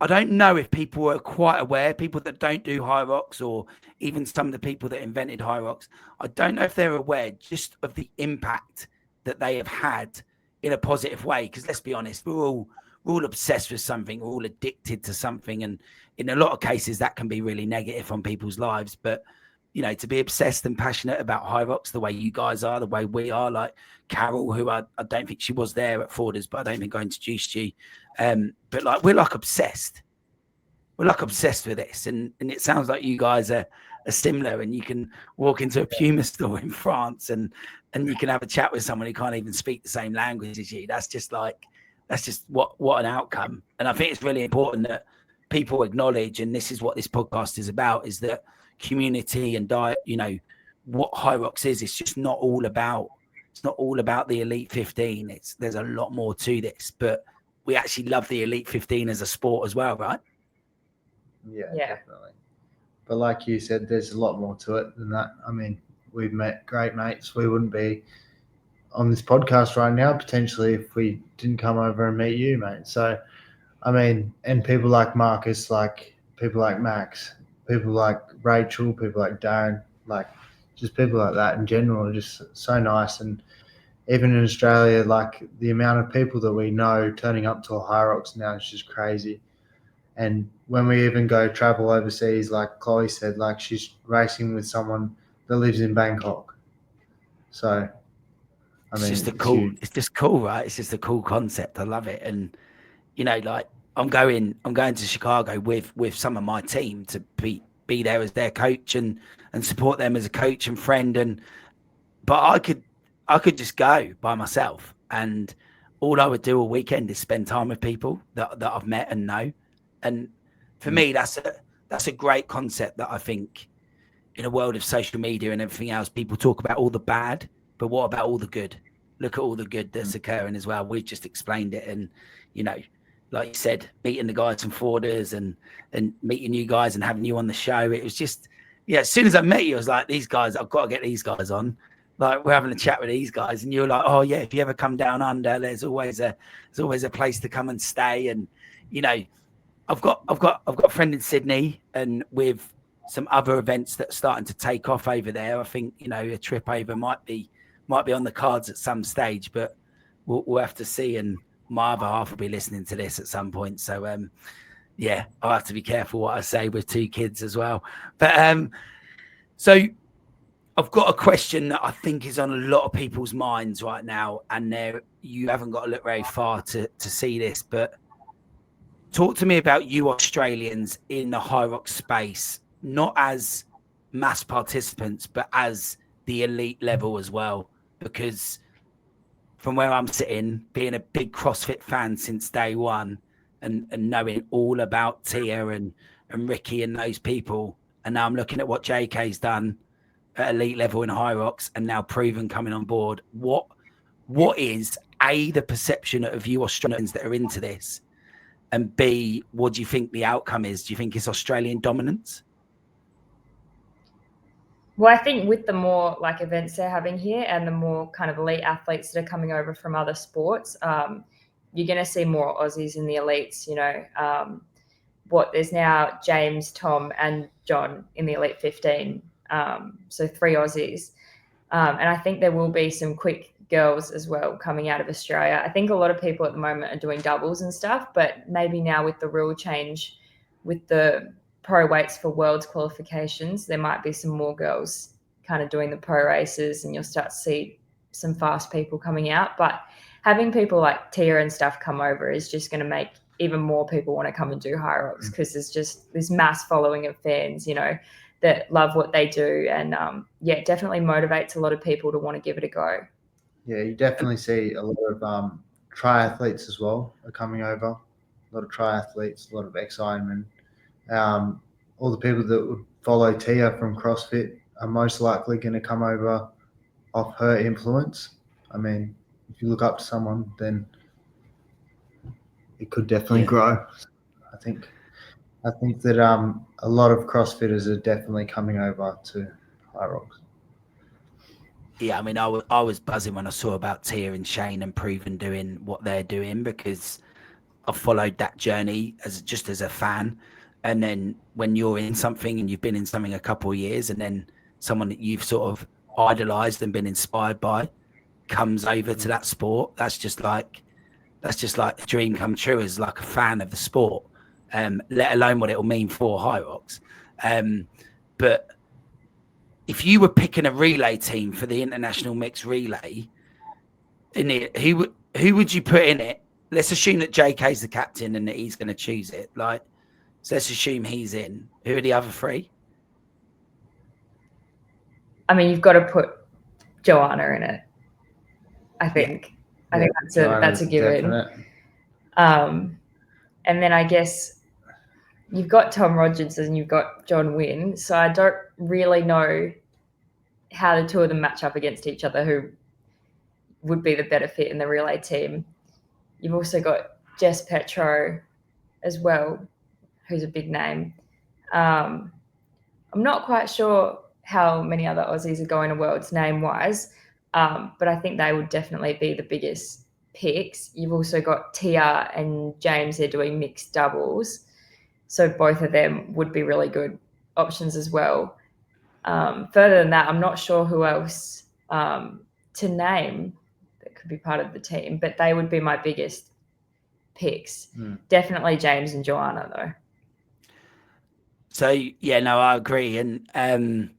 know if people are quite aware, people that don't do HYROX, or even some of the people that invented HYROX, I don't know if they're aware just of the impact that they have had in a positive way. Because let's be honest, we're all obsessed with something, we're all addicted to something, and in a lot of cases that can be really negative on people's lives. But to be obsessed and passionate about HYROX the way you guys are, the way we are, like Carol, who I don't think she was there at Forders, but I don't think I introduced you. But we're obsessed. We're obsessed with this. And it sounds like you guys are similar, and you can walk into a Puma store in France and you can have a chat with someone who can't even speak the same language as you. That's just what an outcome. And I think it's really important that people acknowledge, and this is what this podcast is about, is that community and what HYROX is. It's just not all about. It's not all about the Elite 15. There's a lot more to this, but we actually love the Elite 15 as a sport as well, right? Yeah, definitely. But like you said, there's a lot more to it than that. I mean, we've met great mates. We wouldn't be on this podcast right now, potentially, if we didn't come over and meet you, mate. So, I mean, and people like Marcus, like people like Max, people like Rachel, people like Darren, like just people like that in general are just so nice. And even in Australia, like the amount of people that we know turning up to a HYROX now is just crazy. And when we even go travel overseas, like Chloe said, like she's racing with someone that lives in Bangkok. So, I mean, it's just cool, right? It's just a cool concept. I love it. And, like I'm going to Chicago with some of my team to be there as their coach and support them as a coach and friend. But I could just go by myself, and all I would do all weekend is spend time with people that I've met and know. And for me, that's a great concept that I think in a world of social media and everything else, people talk about all the bad, but what about all the good? Look at all the good that's occurring as well. We've just explained it. And, like you said, meeting the guys from Forders and meeting you guys and having you on the show, it was just, as soon as I met you, I was like, these guys, I've got to get these guys on. Like, we're having a chat with these guys, and you're like, oh yeah, if you ever come down under, there's always a place to come and stay. And, I've got a friend in Sydney, and with some other events that are starting to take off over there. I think, a trip over might be on the cards at some stage, but we'll have to see. And my other half will be listening to this at some point. So, I'll have to be careful what I say with 2 kids as well. But so I've got a question that I think is on a lot of people's minds right now, and you haven't got to look very far to see this, but talk to me about you Australians in the HYROX space, not as mass participants, but as the elite level as well. Because from where I'm sitting, being a big CrossFit fan since day one, and knowing all about Tia and Ricky and those people, and now I'm looking at what JK's done at elite level in HYROX, and now Proven coming on board. What is A, the perception of you Australians that are into this, and B, what do you think the outcome is? Do you think it's Australian dominance? Well, I think with the more like events they're having here and the more kind of elite athletes that are coming over from other sports, you're going to see more Aussies in the elites. There's now James, Tom, and John in the elite 15. So 3 Aussies. And I think there will be some quick girls as well coming out of Australia. I think a lot of people at the moment are doing doubles and stuff, but maybe now with the rule change, with the pro weights for world's qualifications, there might be some more girls kind of doing the pro races, and you'll start to see some fast people coming out. But having people like Tia and stuff come over is just going to make even more people want to come and do HYROX, because there's just this mass following of fans, that love what they do. And it definitely motivates a lot of people to want to give it a go. Yeah, you definitely see a lot of triathletes as well are coming over. A lot of triathletes, a lot of ex-Ironmen. All the people that would follow Tia from CrossFit are most likely going to come over off her influence. I mean, if you look up to someone, then it could definitely grow. I think that a lot of CrossFitters are definitely coming over to HYROX. Yeah, I mean, I was buzzing when I saw about Tia and Shane and Proven doing what they're doing, because I've followed that journey as a fan. And then when you're in something and you've been in something a couple of years, and then someone that you've sort of idolized and been inspired by comes over to that sport, that's just like a dream come true as like a fan of the sport, let alone what it will mean for HYROX. But if you were picking a relay team for the international mixed relay, who would you put in it? Let's assume that JK's the captain and that he's going to choose it. So let's assume he's in. Who are the other 3? I mean, you've got to put Joanna in it, I think. I think that's a given. And then I guess you've got Tom Rogers and you've got John Wynn. So I don't really know how the two of them match up against each other, who would be the better fit in the relay team. You've also got Jess Petro as well, who's a big name. I'm not quite sure how many other Aussies are going to Worlds name-wise, but I think they would definitely be the biggest picks. You've also got Tia and James, they're doing mixed doubles. So both of them would be really good options as well. Further than that, I'm not sure who else to name that could be part of the team, but they would be my biggest picks. Definitely James and Joanna, though. So yeah, no, I agree. And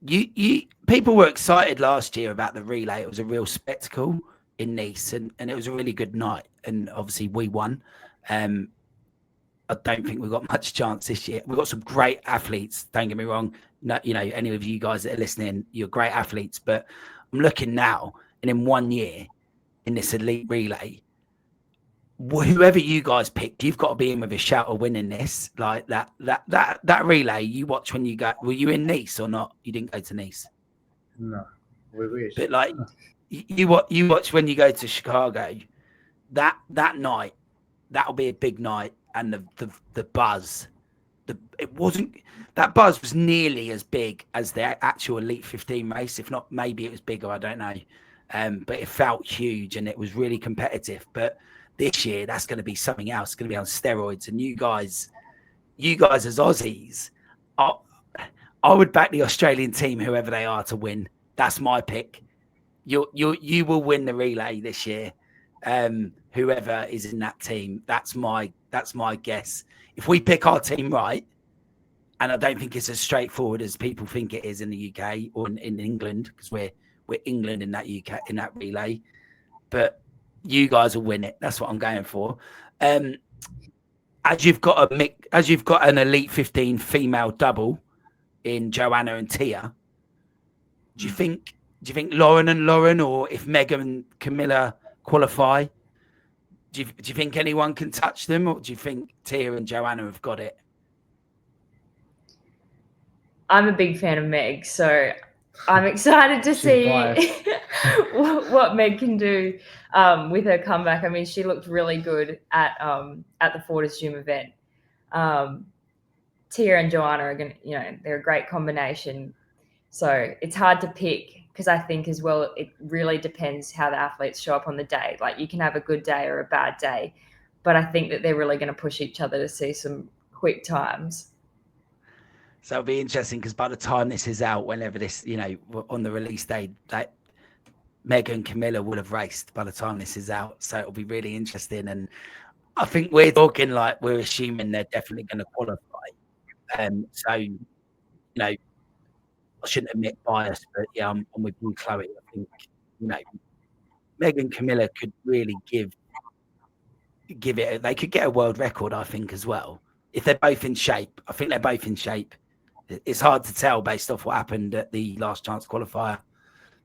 you people were excited last year about the relay. It was a real spectacle in Nice, and it was a really good night. And obviously we won. I don't think we've got much chance this year. We've got some great athletes. Don't get me wrong. No, you know, any of you guys that are listening, you're great athletes. But I'm looking now, and in 1 year, in this elite relay, whoever you guys picked, you've got to be in with a shout of winning this. Like that relay you watch when you go. Were you in Nice or not? You didn't go to Nice. No, we wish. But like you watch when you go to Chicago. That night, that'll be a big night, and the buzz. That buzz was nearly as big as the actual Elite 15 race, if not maybe it was bigger. I don't know, but it felt huge and it was really competitive. But this year, that's going to be something else. It's going to be on steroids. And you guys as Aussies, I would back the Australian team, whoever they are, to win. That's my pick. You will win the relay this year. Whoever is in that team, that's my guess. If we pick our team right, and I don't think it's as straightforward as people think it is in the UK or in England, because we're England in that UK in that relay, but you guys will win it. That's what I'm going for. As you've got an Elite 15 female double in Joanna and Tia, do you think Lauren and Lauren, or if Megan and Camilla qualify, do you think anyone can touch them, or do you think Tia and Joanna have got it? I'm a big fan of Meg, so I'm excited to see what Meg can do with her comeback. I mean, she looked really good at the Fortescue event. Tia and Joanna are going to, they're a great combination. So it's hard to pick, because I think as well, it really depends how the athletes show up on the day. Like, you can have a good day or a bad day, but I think that they're really going to push each other to see some quick times. So it'll be interesting, because by the time this is out, whenever this, on the release day, that Megan and Camilla will have raced by the time this is out. So it'll be really interesting. And I think we're talking like we're assuming they're definitely going to qualify. So, I shouldn't admit bias, but yeah, I'm with you, Chloe. I think, Megan and Camilla could really give it. They could get a world record, I think, as well. If they're both in shape. I think they're both in shape. It's hard to tell based off what happened at the last chance qualifier,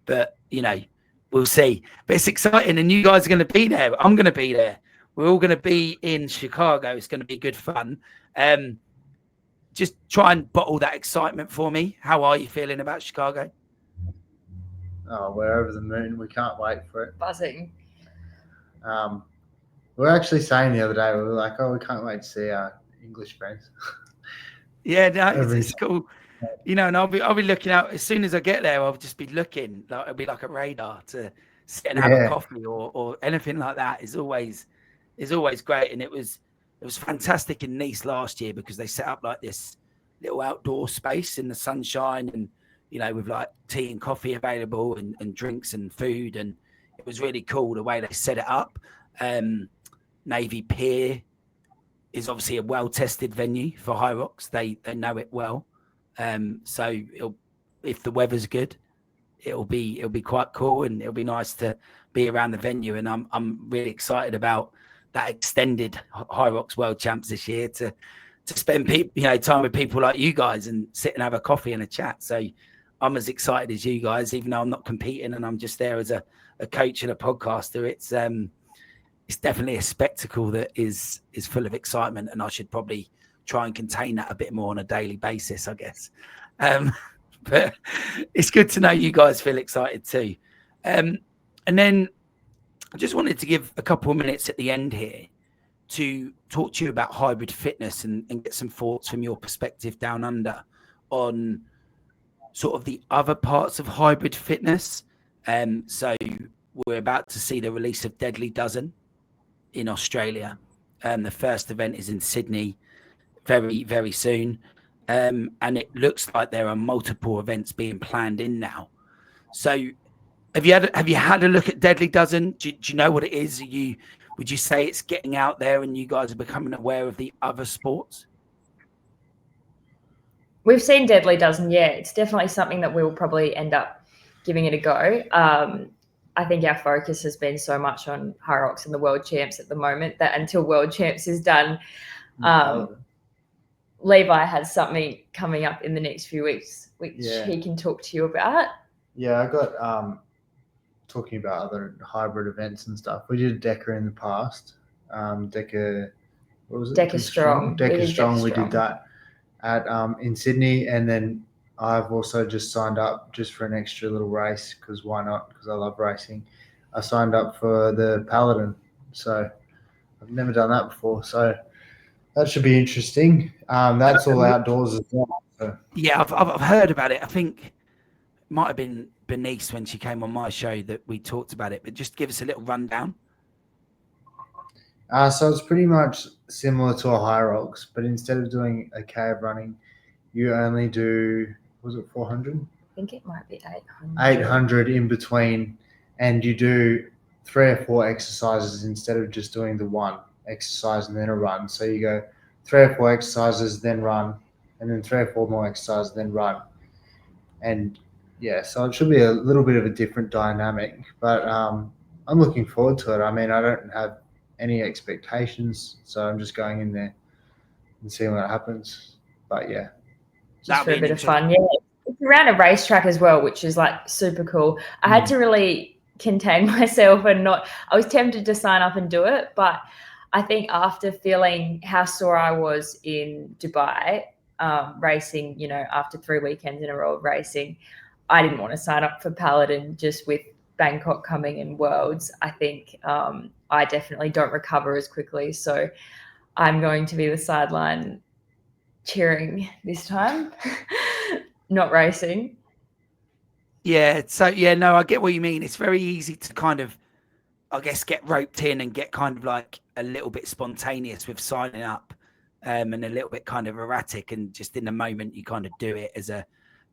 but we'll see. But it's exciting, and you guys are going to be there. I'm going to be there. We're all going to be in Chicago. It's going to be good fun. Just try and bottle that excitement for me. How are you feeling about Chicago? Oh, we're over the moon. We can't wait for it. Buzzing. We were actually saying the other day, we were like, oh, we can't wait to see our English friends. Yeah, no, it's cool. And I'll be looking out as soon as I get there. I'll just be looking. Like, it'll be like a radar to sit and have a coffee or anything like that. Is always great. And it was fantastic in Nice last year, because they set up like this little outdoor space in the sunshine, and with like tea and coffee available, and drinks and food, and it was really cool the way they set it up. Navy Pier is obviously a well-tested venue for HYROX. They know it well. So if the weather's good, it'll be quite cool, and it'll be nice to be around the venue. And I'm really excited about that extended HYROX World Champs this year, to spend time with people like you guys and sit and have a coffee and a chat. So I'm as excited as you guys, even though I'm not competing and I'm just there as a coach and a podcaster. It's definitely a spectacle that is full of excitement, and I should probably try and contain that a bit more on a daily basis, I guess. But it's good to know you guys feel excited too. And then I just wanted to give a couple of minutes at the end here to talk to you about hybrid fitness and get some thoughts from your perspective down under on sort of the other parts of hybrid fitness. So we're about to see the release of Deadly Dozen in Australia. The first event is in Sydney very, very soon. And it looks like there are multiple events being planned in now. So have you had a look at Deadly Dozen? Do you know what it is? Would you say it's getting out there and you guys are becoming aware of the other sports? We've seen Deadly Dozen, yeah. It's definitely something that we'll probably end up giving it a go. I think our focus has been so much on HYROX and the World Champs at the moment that until World Champs is done, Levi has something coming up in the next few weeks, which he can talk to you about. Yeah, I got talking about other hybrid events and stuff. We did DECA in the past. DECA, what was it? DECA Strong. DECA Strong. We did that at in Sydney, and then I've also just signed up just for an extra little race because why not? Because I love racing. I signed up for the Paladin, so I've never done that before. So that should be interesting. That's all outdoors as well. So. Yeah, I've heard about it. I think it might have been Bernice when she came on my show that we talked about it, but just give us a little rundown. So it's pretty much similar to a HYROX, but instead of doing a K of running, you only do, was it 400? I think it might be 800. 800 in between, and you do 3 or 4 exercises instead of just doing the one exercise and then a run. So you go 3 or 4 exercises, then run, and then 3 or 4 more exercises, then run. And yeah, so it should be a little bit of a different dynamic, but I'm looking forward to it. I mean, I don't have any expectations, so I'm just going in there and seeing what happens. But yeah, just for a bit of fun. Yeah, it's around a racetrack as well, which is like super cool. I had to really contain myself and not. I was tempted to sign up and do it, but I think after feeling how sore I was in Dubai, racing, you know, after 3 weekends in a row of racing, I didn't want to sign up for Paladin just with Bangkok coming in Worlds. I think I definitely don't recover as quickly. So I'm going to be the sideline cheering this time, not racing. Yeah. So, yeah, no, I get what you mean. It's very easy to kind of, I guess, get roped in and get kind of like a little bit spontaneous with signing up and a little bit kind of erratic. And just in the moment, you kind of do it as a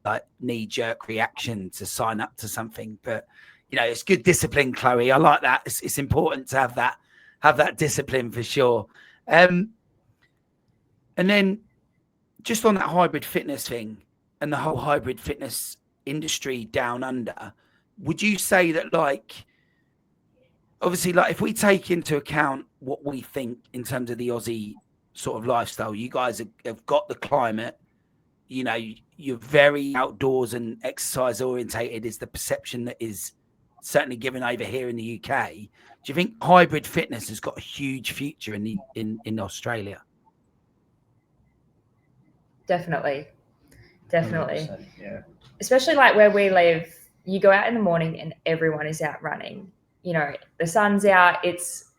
like knee-jerk reaction to sign up to something. But you know, it's good discipline, Chloe. I like that. It's important to have that discipline for sure. And then just on that hybrid fitness thing and the whole hybrid fitness industry down under, would you say that, like, obviously, like if we take into account what we think in terms of the Aussie sort of lifestyle, you guys have got the climate, you know, you're very outdoors and exercise orientated is the perception that is certainly given over here in the UK. Do you think hybrid fitness has got a huge future in Australia? Definitely. 100%, yeah. Especially like where we live, you go out in the morning and everyone is out running. You know, the sun's out, it's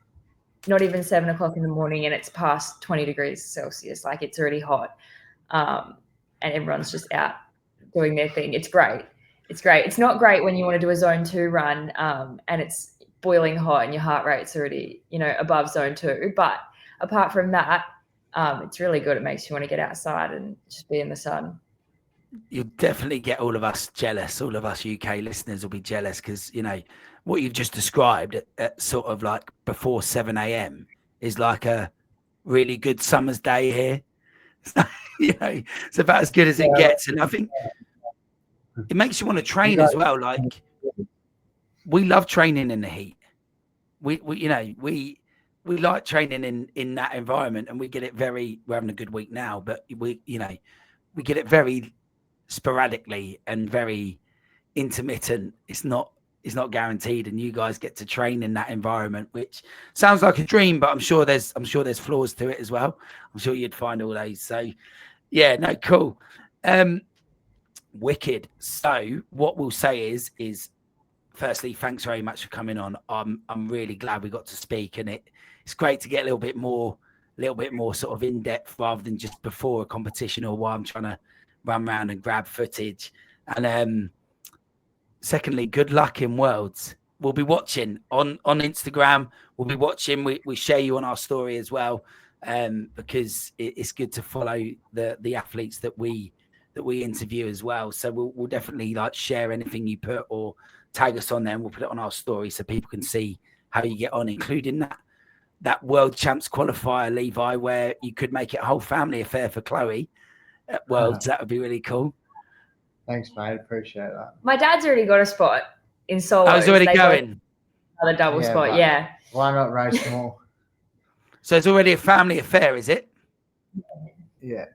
not even 7 o'clock in the morning and it's past 20 degrees Celsius. Like it's already hot. And everyone's just out doing their thing. It's great. It's great. It's not great when you want to do a zone 2 run and it's boiling hot and your heart rate's already, you know, above zone 2. But apart from that, it's really good. It makes you want to get outside and just be in the sun. You'll definitely get all of us jealous. All of us UK listeners will be jealous because, you know, what you've just described at sort of like before 7 a.m. is like a really good summer's day here. So, you know, it's about as good as it gets. And I think it makes you want to train as well. Like we love training in the heat. We you know, we like training in that environment and we get it we're having a good week now, but we get it very sporadically and very intermittent. It's not is not guaranteed, and you guys get to train in that environment, which sounds like a dream, but I'm sure there's flaws to it as well. I'm sure you'd find all those. So yeah, no, cool. Wicked. So what we'll say is firstly, thanks very much for coming on. I'm really glad we got to speak, and it's great to get a little bit more sort of in depth rather than just before a competition or while I'm trying to run around and grab footage. And secondly, good luck in Worlds. We'll be watching on Instagram. We'll be watching. We share you on our story as well, because it's good to follow the athletes that we interview as well. So we'll definitely like share anything you put or tag us on there, and we'll put it on our story so people can see how you get on, including that World Champs qualifier, Levi, where you could make it a whole family affair for Chloe at Worlds. That would be really cool. Thanks, mate. Appreciate that. My dad's already got a spot in solos. I was already going. A double spot, yeah. Why not race more? So it's already a family affair, is it? Yeah.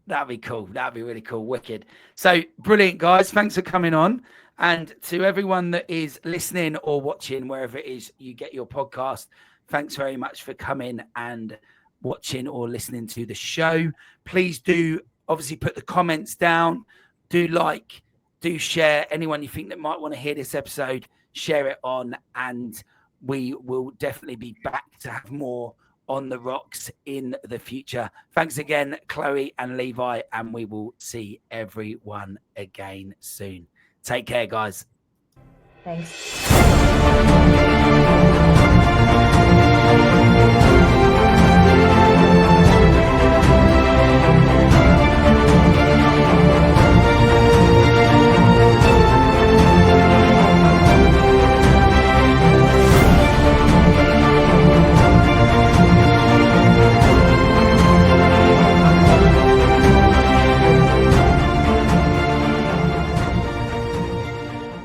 That'd be cool. That'd be really cool. Wicked. So brilliant, guys. Thanks for coming on. And to everyone that is listening or watching, wherever it is you get your podcast, thanks very much for coming and watching or listening to the show. Please do obviously put the comments down. Do like, do share. Anyone you think that might want to hear this episode, share it on, and we will definitely be back to have more on the rocks in the future. Thanks again, Chloe and Levi, and we will see everyone again soon. Take care, guys. Thanks.